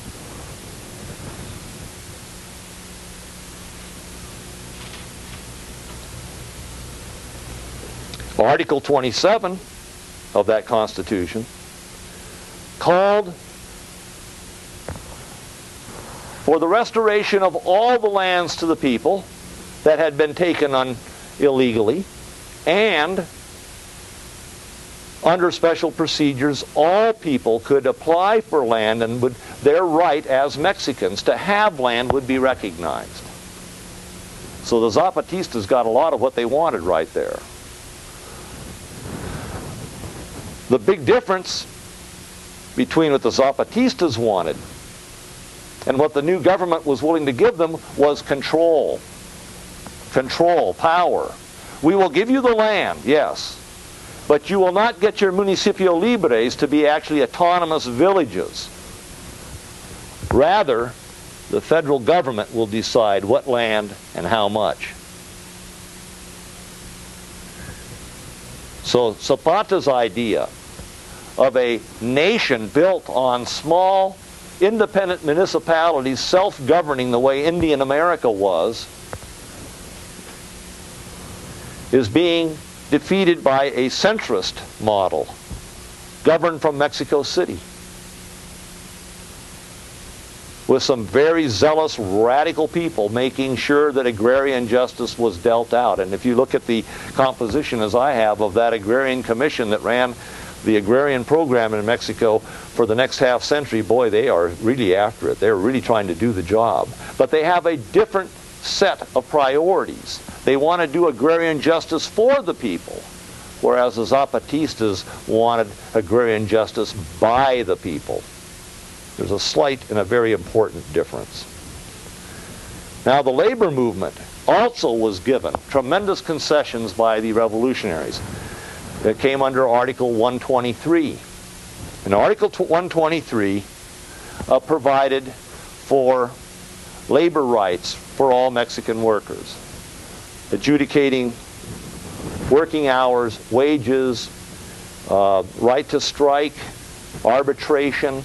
Article 27 of that Constitution called for the restoration of all the lands to the people that had been taken illegally, and under special procedures, all people could apply for land, and their right as Mexicans to have land would be recognized. So the Zapatistas got a lot of what they wanted right there. The big difference between what the Zapatistas wanted and what the new government was willing to give them was control. Control, power. We will give you the land, yes, but you will not get your municipio libres to be actually autonomous villages. Rather, the federal government will decide what land and how much. So Zapata's idea of a nation built on small, independent municipalities self-governing the way Indian America was is being defeated by a centrist model governed from Mexico City with some very zealous, radical people making sure that agrarian justice was dealt out. And if you look at the composition, as I have, of that agrarian commission that ran the agrarian program in Mexico for the next half century, boy, they are really after it. They're really trying to do the job. But they have a different set of priorities. They want to do agrarian justice for the people, whereas the Zapatistas wanted agrarian justice by the people. There's a slight and a very important difference. Now, the labor movement also was given tremendous concessions by the revolutionaries. It came under Article 123. And Article 123 provided for labor rights for all Mexican workers, adjudicating working hours, wages, right to strike, arbitration,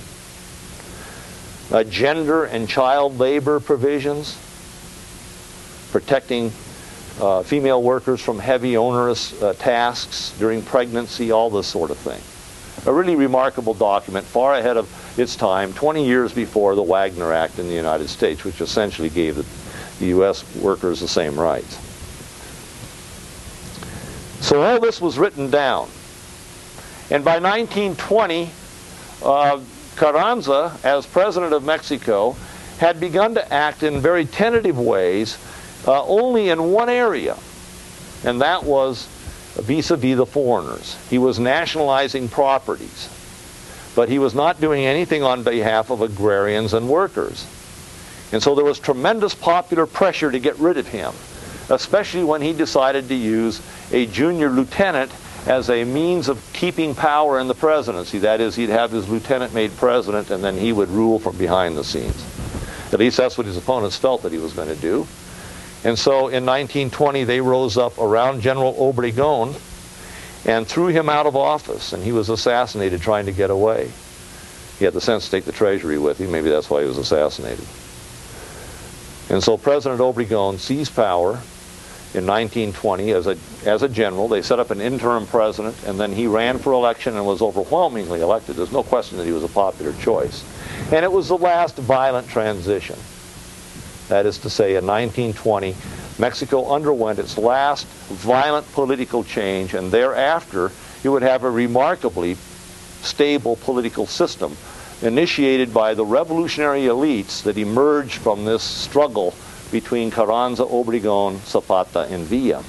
gender and child labor provisions, protecting female workers from heavy, onerous tasks during pregnancy, all this sort of thing. A really remarkable document, far ahead of its time, 20 years before the Wagner Act in the United States, which essentially gave the U.S. workers the same rights. So all this was written down. And by 1920, Carranza, as president of Mexico, had begun to act in very tentative ways only in one area, and that was vis-a-vis the foreigners. He was nationalizing properties, but he was not doing anything on behalf of agrarians and workers. And so there was tremendous popular pressure to get rid of him, especially when he decided to use a junior lieutenant as a means of keeping power in the presidency. That is, he'd have his lieutenant made president, and then he would rule from behind the scenes. At least that's what his opponents felt that he was going to do. And so in 1920, they rose up around General Obregón and threw him out of office, and he was assassinated trying to get away. He had the sense to take the treasury with him. Maybe that's why he was assassinated. And so President Obregón seized power in 1920 as a general. They set up an interim president, and then he ran for election and was overwhelmingly elected. There's no question that he was a popular choice. And it was the last violent transition. That is to say, in 1920, Mexico underwent its last violent political change, and thereafter it would have a remarkably stable political system initiated by the revolutionary elites that emerged from this struggle between Carranza, Obregón, Zapata, and Villa.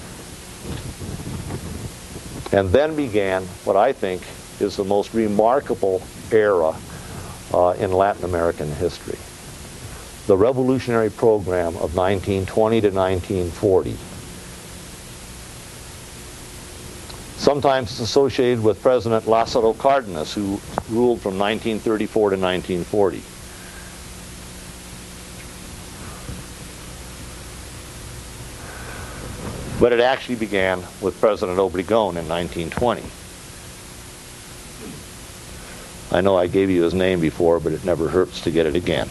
And then began what I think is the most remarkable era in Latin American history. The revolutionary program of 1920 to 1940. Sometimes it's associated with President Lázaro Cárdenas, who ruled from 1934 to 1940. But it actually began with President Obregón in 1920. I know I gave you his name before, but it never hurts to get it again.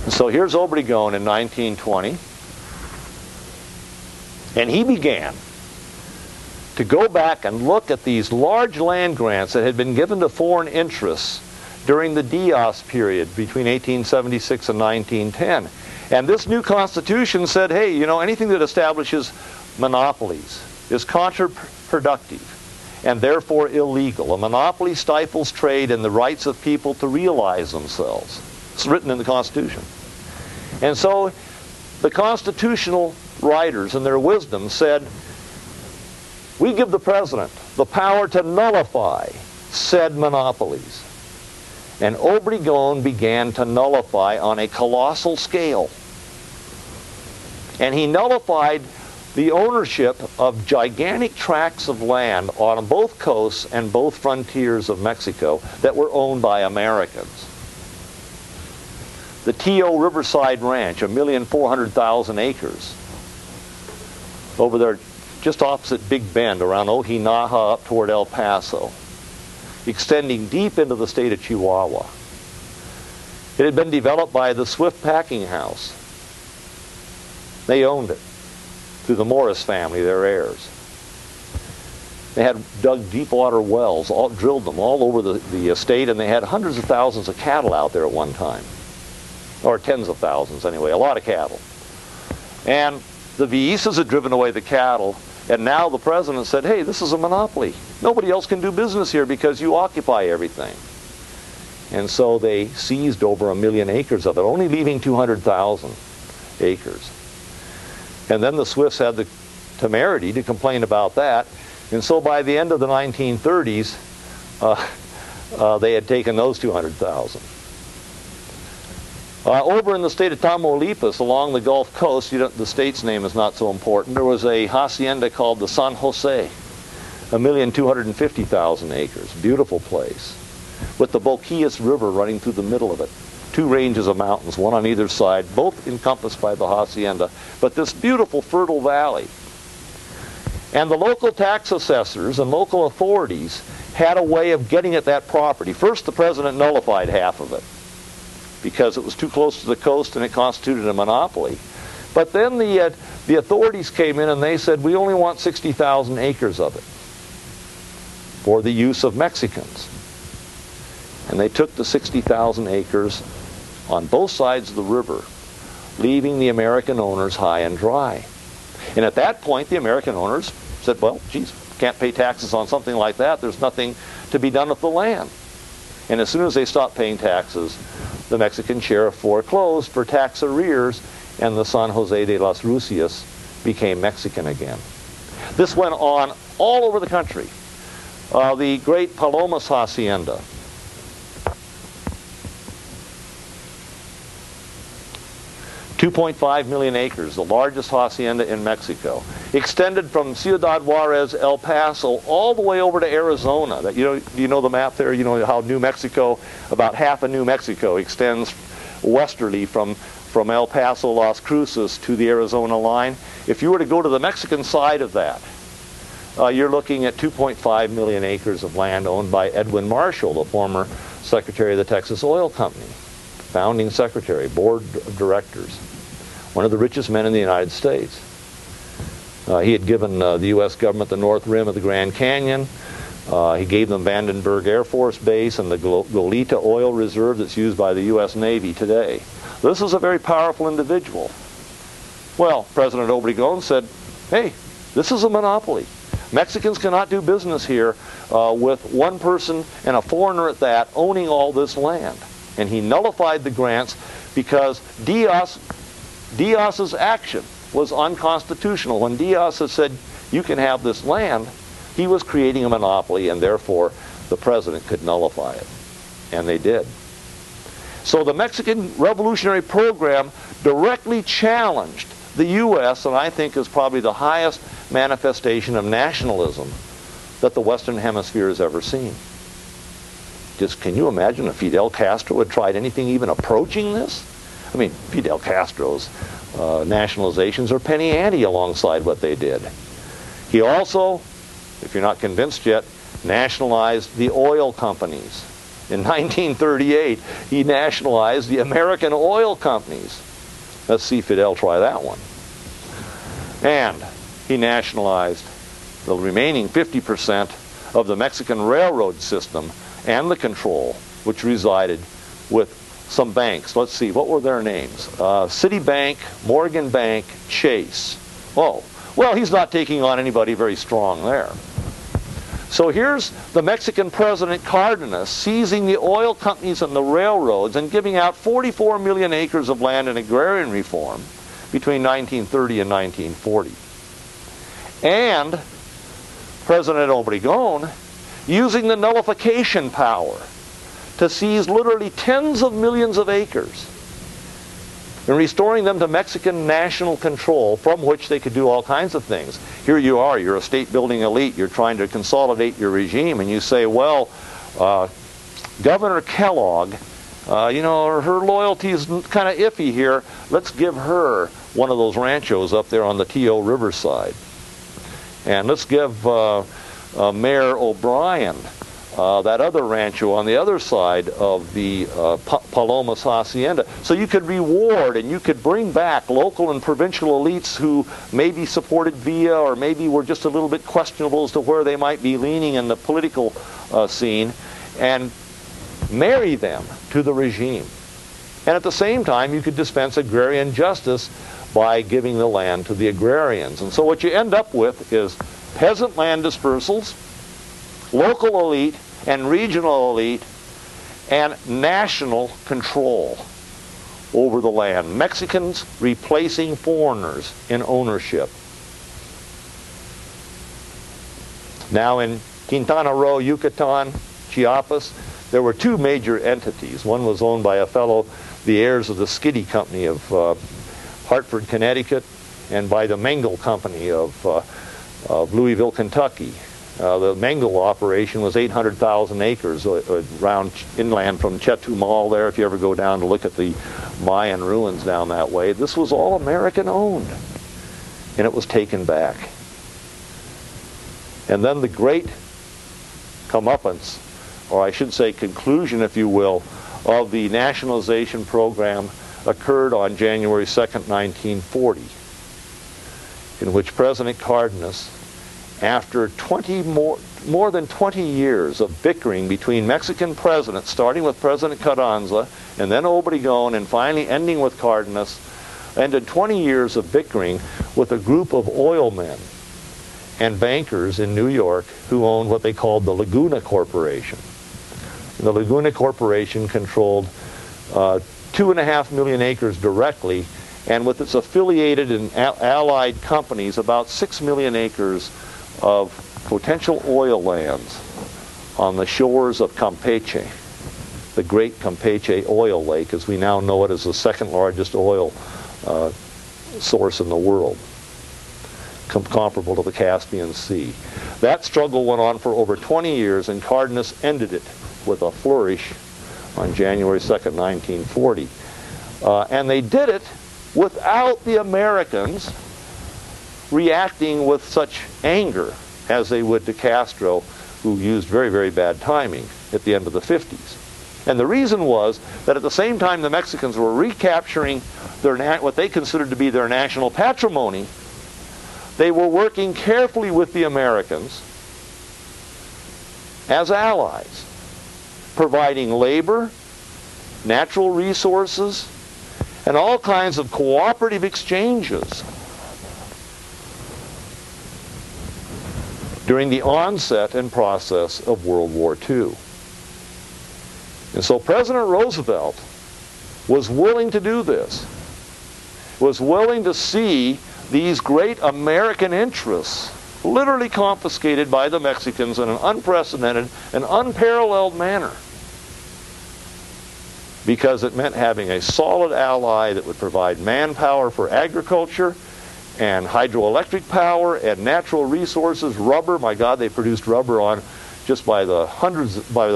So here's Obregón in 1920, and he began to go back and look at these large land grants that had been given to foreign interests during the Diaz period between 1876 and 1910. And this new Constitution said, hey, you know, anything that establishes monopolies is counterproductive and therefore illegal. A monopoly stifles trade and the rights of people to realize themselves. It's written in the Constitution. And so the constitutional writers in their wisdom said, we give the president the power to nullify said monopolies. And Obregón began to nullify on a colossal scale. And he nullified the ownership of gigantic tracts of land on both coasts and both frontiers of Mexico that were owned by Americans. The T.O. Riverside Ranch, 1,400,000 acres, over there just opposite Big Bend, around Ojinaga up toward El Paso, extending deep into the state of Chihuahua. It had been developed by the Swift Packing House. They owned it through the Morris family, their heirs. They had dug deep water wells, drilled them all over the estate, and they had hundreds of thousands of cattle out there at one time. Or tens of thousands anyway, a lot of cattle. And the Villisas had driven away the cattle, and now the president said, hey, this is a monopoly. Nobody else can do business here because you occupy everything. And so they seized over 1 million acres of it, only leaving 200,000 acres. And then the Swifts had the temerity to complain about that. And so by the end of the 1930s, they had taken those 200,000. Over in the state of Tamaulipas, along the Gulf Coast, the state's name is not so important, there was a hacienda called the San Jose, 1,250,000 acres. Beautiful place, with the Boquillas River running through the middle of it. 2 ranges of mountains, one on either side, both encompassed by the hacienda, but this beautiful fertile valley. And the local tax assessors and local authorities had a way of getting at that property. First, the president nullified half of it because it was too close to the coast and it constituted a monopoly. But then the authorities came in and they said, we only want 60,000 acres of it for the use of Mexicans. And they took the 60,000 acres on both sides of the river, leaving the American owners high and dry. And at that point, the American owners said, well, geez, can't pay taxes on something like that. There's nothing to be done with the land. And as soon as they stopped paying taxes, the Mexican sheriff foreclosed for tax arrears, and the San Jose de las Rusias became Mexican again. This went on all over the country. The great Palomas Hacienda, 2.5 million acres, the largest hacienda in Mexico, extended from Ciudad Juarez, El Paso, all the way over to Arizona. You know the map there? You know how New Mexico, about half of New Mexico, extends westerly from El Paso, Las Cruces to the Arizona line. If you were to go to the Mexican side of that, you're looking at 2.5 million acres of land owned by Edwin Marshall, the former Secretary of the Texas Oil Company, founding secretary, board of directors, one of the richest men in the United States. He had given the U.S. government the north rim of the Grand Canyon. He gave them Vandenberg Air Force Base and the Goleta oil reserve that's used by the U.S. Navy today. This is a very powerful individual. Well, President Obregón said, hey, this is a monopoly. Mexicans cannot do business here with one person, and a foreigner at that, owning all this land. And he nullified the grants because Diaz's action was unconstitutional. When Diaz had said, you can have this land, he was creating a monopoly, and therefore the president could nullify it. And they did. So the Mexican Revolutionary Program directly challenged the U.S., and I think is probably the highest manifestation of nationalism that the Western Hemisphere has ever seen. Just, can you imagine if Fidel Castro had tried anything even approaching this? I mean, Fidel Castro's nationalizations are penny ante alongside what they did. He also, if you're not convinced yet, nationalized the oil companies. In 1938, he nationalized the American oil companies. Let's see Fidel try that one. And he nationalized the remaining 50% of the Mexican railroad system and the control, which resided with some banks. Let's see, what were their names? Citibank, Morgan Bank, Chase. Oh, well, he's not taking on anybody very strong there. So here's the Mexican president Cardenas seizing the oil companies and the railroads and giving out 44 million acres of land in agrarian reform between 1930 and 1940. And President Obregón using the nullification power to seize literally tens of millions of acres and restoring them to Mexican national control, from which they could do all kinds of things. Here you are, you're a state-building elite, you're trying to consolidate your regime, and you say, well, Governor Kellogg, you know, her loyalty is kind of iffy here. Let's give her one of those ranchos up there on the T.O. Riverside. And let's give Mayor O'Brien that other rancho on the other side of the Palomas Hacienda. So you could reward and you could bring back local and provincial elites who maybe supported Villa or maybe were just a little bit questionable as to where they might be leaning in the political scene, and marry them to the regime. And at the same time, you could dispense agrarian justice by giving the land to the agrarians. And so what you end up with is peasant land dispersals, local elite and regional elite, and national control over the land. Mexicans replacing foreigners in ownership. Now in Quintana Roo, Yucatan, Chiapas, there were two major entities. One was owned by a fellow, the heirs of the Skiddy Company of Hartford, Connecticut, and by the Mengel Company of Louisville, Kentucky. The Mengel operation was 800,000 acres around inland from Chetumal there, if you ever go down to look at the Mayan ruins down that way. This was all American owned, and it was taken back. And then the great comeuppance, or I should say conclusion, if you will, of the nationalization program occurred on January 2nd, 1940, in which President Cardenas, after more than 20 years of bickering between Mexican presidents, starting with President Carranza and then Obregón and finally ending with Cardenas, ended 20 years of bickering with a group of oil men and bankers in New York who owned what they called the Laguna Corporation. The Laguna Corporation controlled 2.5 million acres directly, and with its affiliated and allied companies, about 6 million acres of potential oil lands on the shores of Campeche, the great Campeche oil lake, as we now know it as the second largest oil source in the world, comparable to the Caspian Sea. That struggle went on for over 20 years, and Cardenas ended it with a flourish on January 2nd, 1940. And they did it without the Americans reacting with such anger as they would to Castro, who used very, very bad timing at the end of the 50s. And the reason was that at the same time the Mexicans were recapturing what they considered to be their national patrimony, they were working carefully with the Americans as allies, providing labor, natural resources, and all kinds of cooperative exchanges during the onset and process of World War II. And so President Roosevelt was willing to do this, was willing to see these great American interests literally confiscated by the Mexicans in an unprecedented and unparalleled manner, because it meant having a solid ally that would provide manpower for agriculture and hydroelectric power and natural resources, rubber. My God, they produced rubber on just by the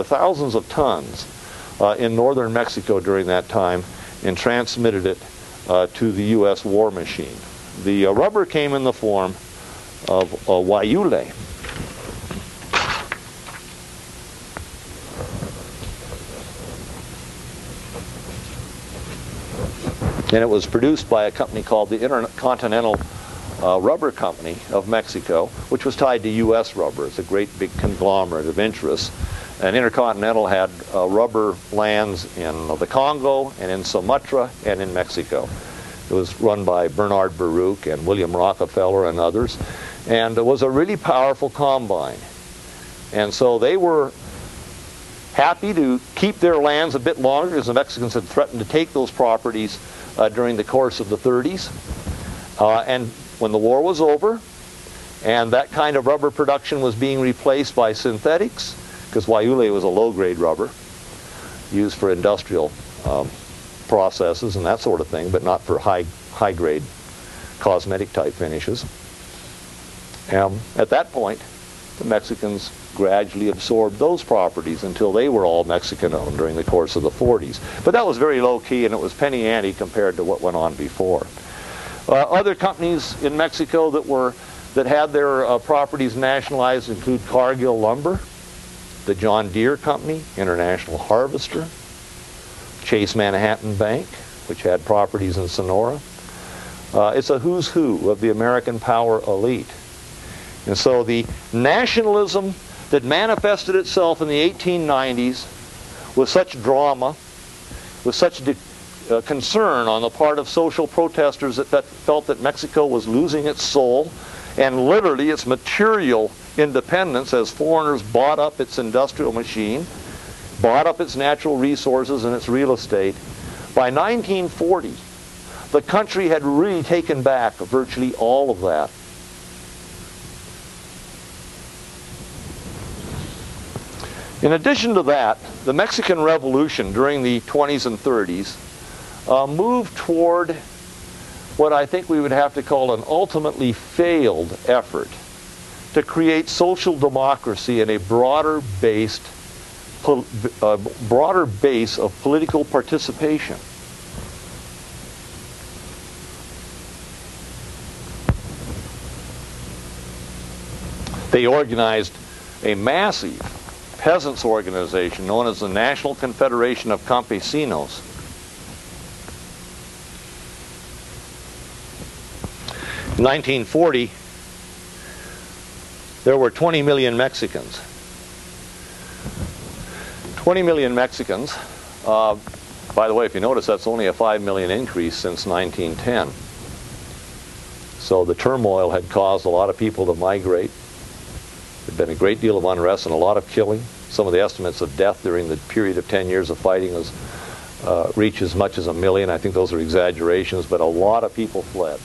thousands of tons in northern Mexico during that time, and transmitted it to the U.S. war machine. The rubber came in the form of wayule. And it was produced by a company called the Intercontinental Rubber Company of Mexico, which was tied to U.S. rubber. It's a great big conglomerate of interests. And Intercontinental had rubber lands in the Congo and in Sumatra and in Mexico. It was run by Bernard Baruch and William Rockefeller and others. And it was a really powerful combine. And so they were happy to keep their lands a bit longer because the Mexicans had threatened to take those properties during the course of the 30s. And when the war was over and that kind of rubber production was being replaced by synthetics, because Wayule was a low-grade rubber used for industrial processes and that sort of thing, but not for high-grade cosmetic-type finishes. At that point, the Mexicans gradually absorbed those properties until they were all Mexican-owned during the course of the 40s. But that was very low-key, and it was penny ante compared to what went on before. Other companies in Mexico that had their properties nationalized include Cargill Lumber, the John Deere Company, International Harvester, Chase Manhattan Bank, which had properties in Sonora. It's a who's who of the American power elite. And so the nationalism that manifested itself in the 1890s with such drama, with such concern on the part of social protesters that felt that Mexico was losing its soul and literally its material independence as foreigners bought up its industrial machine, bought up its natural resources and its real estate. By 1940, the country had really taken back virtually all of that. In addition to that, the Mexican Revolution during the 20s and 30s moved toward what I think we would have to call an ultimately failed effort to create social democracy in a broader base of political participation. They organized a massive peasants' organization known as the National Confederation of Campesinos. In 1940, there were 20 million Mexicans. 20 million Mexicans. By the way, if you notice, that's only a 5 million increase since 1910. So the turmoil had caused a lot of people to migrate. There'd been a great deal of unrest and a lot of killing. Some of the estimates of death during the period of 10 years of fighting was reach as much as 1 million. I think those are exaggerations, but a lot of people fled.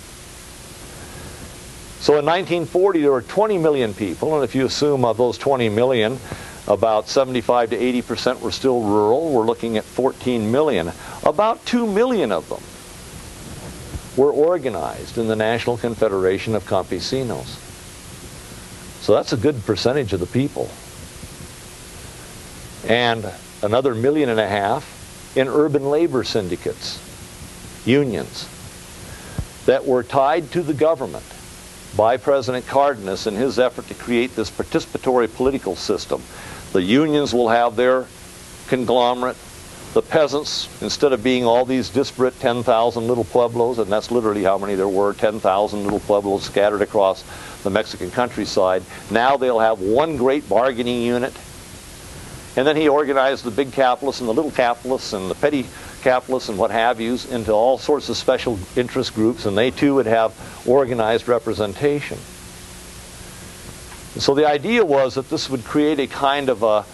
So in 1940, there were 20 million people, and if you assume of those 20 million, about 75 to 80% were still rural, we're looking at 14 million. About 2 million of them were organized in the National Confederation of Campesinos. So that's a good percentage of the people. And another 1.5 million in urban labor syndicates, unions, that were tied to the government by President Cardenas in his effort to create this participatory political system. The unions will have their conglomerate. The peasants, instead of being all these disparate 10,000 little pueblos, and that's literally how many there were, 10,000 little pueblos scattered across the Mexican countryside, now they'll have one great bargaining unit. And then he organized the big capitalists and the little capitalists and the petty capitalists and what have yous into all sorts of special interest groups, and they too would have organized representation. So the idea was that this would create a kind of a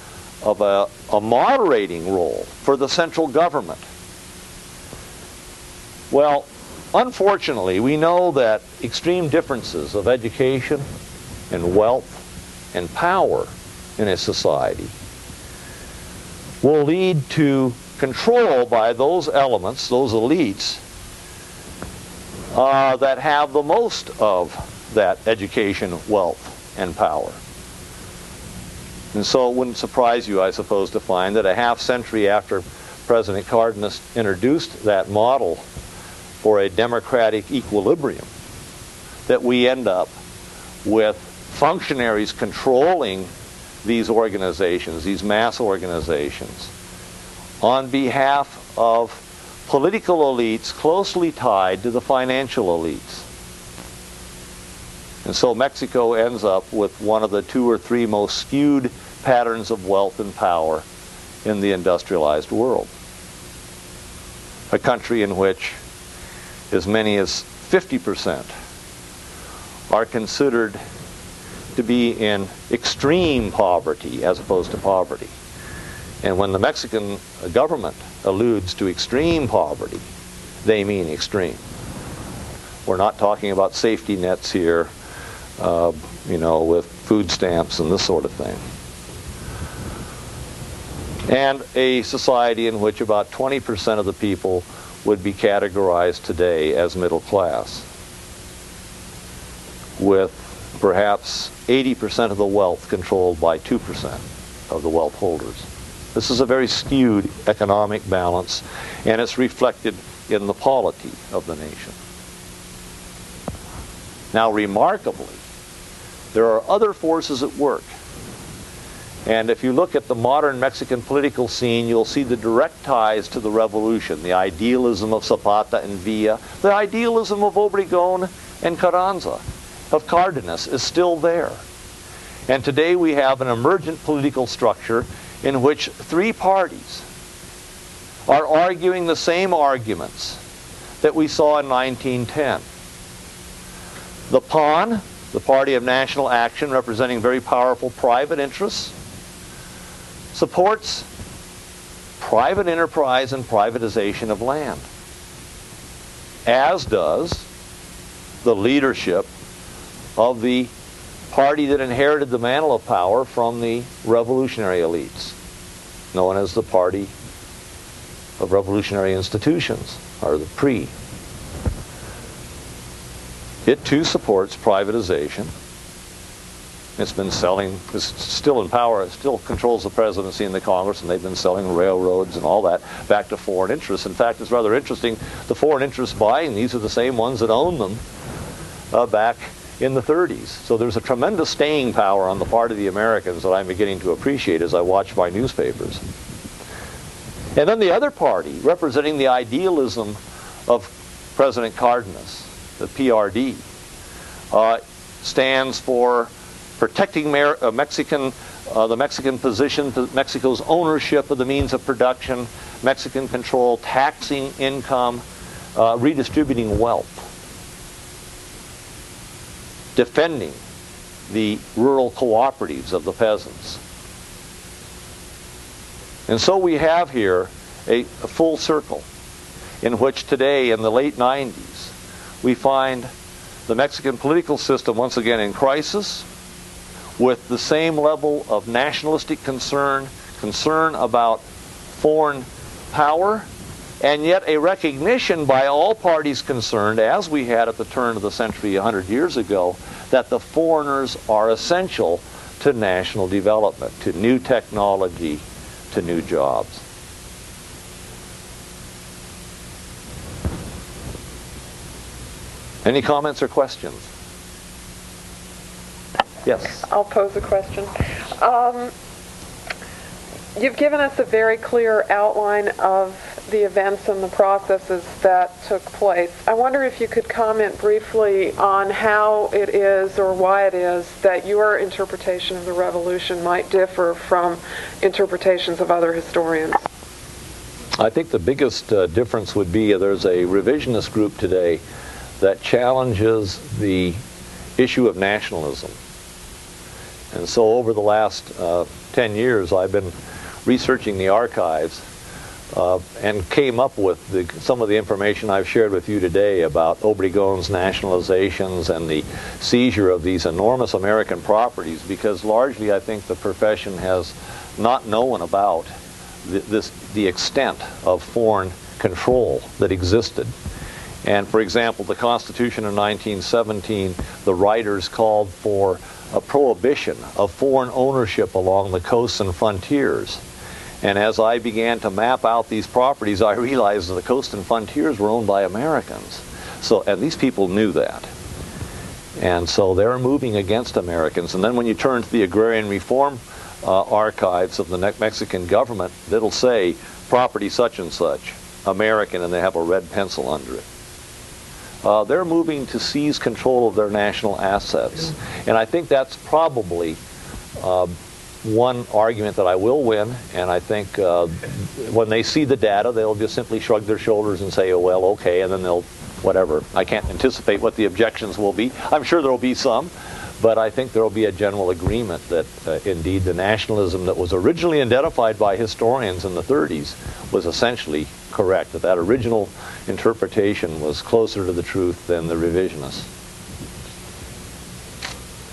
moderating role for the central government. Well, unfortunately, we know that extreme differences of education and wealth and power in a society will lead to control by those elements, those elites, that have the most of that education, wealth, and power. And so it wouldn't surprise you, I suppose, to find that a half century after President Cardenas introduced that model for a democratic equilibrium, that we end up with functionaries controlling these organizations, these mass organizations, on behalf of political elites closely tied to the financial elites. And so Mexico ends up with one of the 2 or 3 most skewed patterns of wealth and power in the industrialized world. A country in which as many as 50% are considered to be in extreme poverty as opposed to poverty. And when the Mexican government alludes to extreme poverty, they mean extreme. We're not talking about safety nets here, you know, with food stamps and this sort of thing. And a society in which about 20% of the people would be categorized today as middle class, with perhaps 80% of the wealth controlled by 2% of the wealth holders. This is a very skewed economic balance, and it's reflected in the polity of the nation. Now, remarkably, there are other forces at work. And if you look at the modern Mexican political scene, you'll see the direct ties to the revolution, the idealism of Zapata and Villa, the idealism of Obregón and Carranza, of Cardenas, is still there. And today we have an emergent political structure in which 3 parties are arguing the same arguments that we saw in 1910. The PAN, the Party of National Action, representing very powerful private interests, supports private enterprise and privatization of land, as does the leadership of the party that inherited the mantle of power from the revolutionary elites, known as the Party of Revolutionary Institutions, or the PRI. It too supports privatization. It's been selling, it's still in power, it still controls the presidency and the Congress, and they've been selling railroads and all that back to foreign interests. In fact, it's rather interesting, the foreign interests buying these are the same ones that owned them back in the 30s. So there's a tremendous staying power on the part of the Americans that I'm beginning to appreciate as I watch my newspapers. And then the other party, representing the idealism of President Cardenas, the PRD, stands for protecting the Mexican position, Mexico's ownership of the means of production, Mexican control, taxing income, redistributing wealth, defending the rural cooperatives of the peasants. And so we have here a full circle in which today, in the late 90s, we find the Mexican political system once again in crisis, with the same level of nationalistic concern about foreign power, and yet a recognition by all parties concerned, as we had at the turn of the century 100 years ago, that the foreigners are essential to national development, to new technology, to new jobs. Any comments or questions? Yes. I'll pose a question. You've given us a very clear outline of the events and the processes that took place. I wonder if you could comment briefly on how it is or why it is that your interpretation of the revolution might differ from interpretations of other historians. I think the biggest difference would be there's a revisionist group today that challenges the issue of nationalism. And so over the last 10 years, I've been researching the archives and came up with some of the information I've shared with you today about Obregón's nationalizations and the seizure of these enormous American properties, because largely I think the profession has not known about the extent of foreign control that existed. And for example, the Constitution of 1917, the writers called for a prohibition of foreign ownership along the coasts and frontiers. And as I began to map out these properties, I realized that the coast and frontiers were owned by Americans. And these people knew that. And so they're moving against Americans. And then when you turn to the agrarian reform archives of the Mexican government, it'll say property such and such, American, and they have a red pencil under it. they're moving to seize control of their national assets. And I think that's probably one argument that I will win, and I think when they see the data, they'll just simply shrug their shoulders and say, oh, well, okay, and then they'll, whatever. I can't anticipate what the objections will be. I'm sure there will be some, but I think there will be a general agreement that indeed the nationalism that was originally identified by historians in the 30s was essentially correct, that original interpretation was closer to the truth than the revisionists.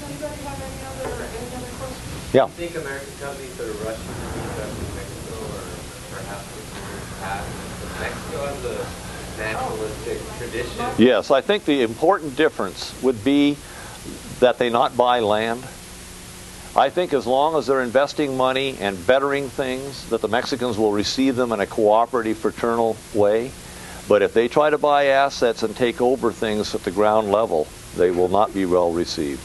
Anybody have any other questions? Yeah. Do you think American companies that are rushing to reinvest in Mexico or perhaps in years past? Does Mexico has a nationalistic tradition? Yes, I think the important difference would be that they not buy land. I think as long as they're investing money and bettering things, that the Mexicans will receive them in a cooperative, fraternal way. But if they try to buy assets and take over things at the ground level, they will not be well received.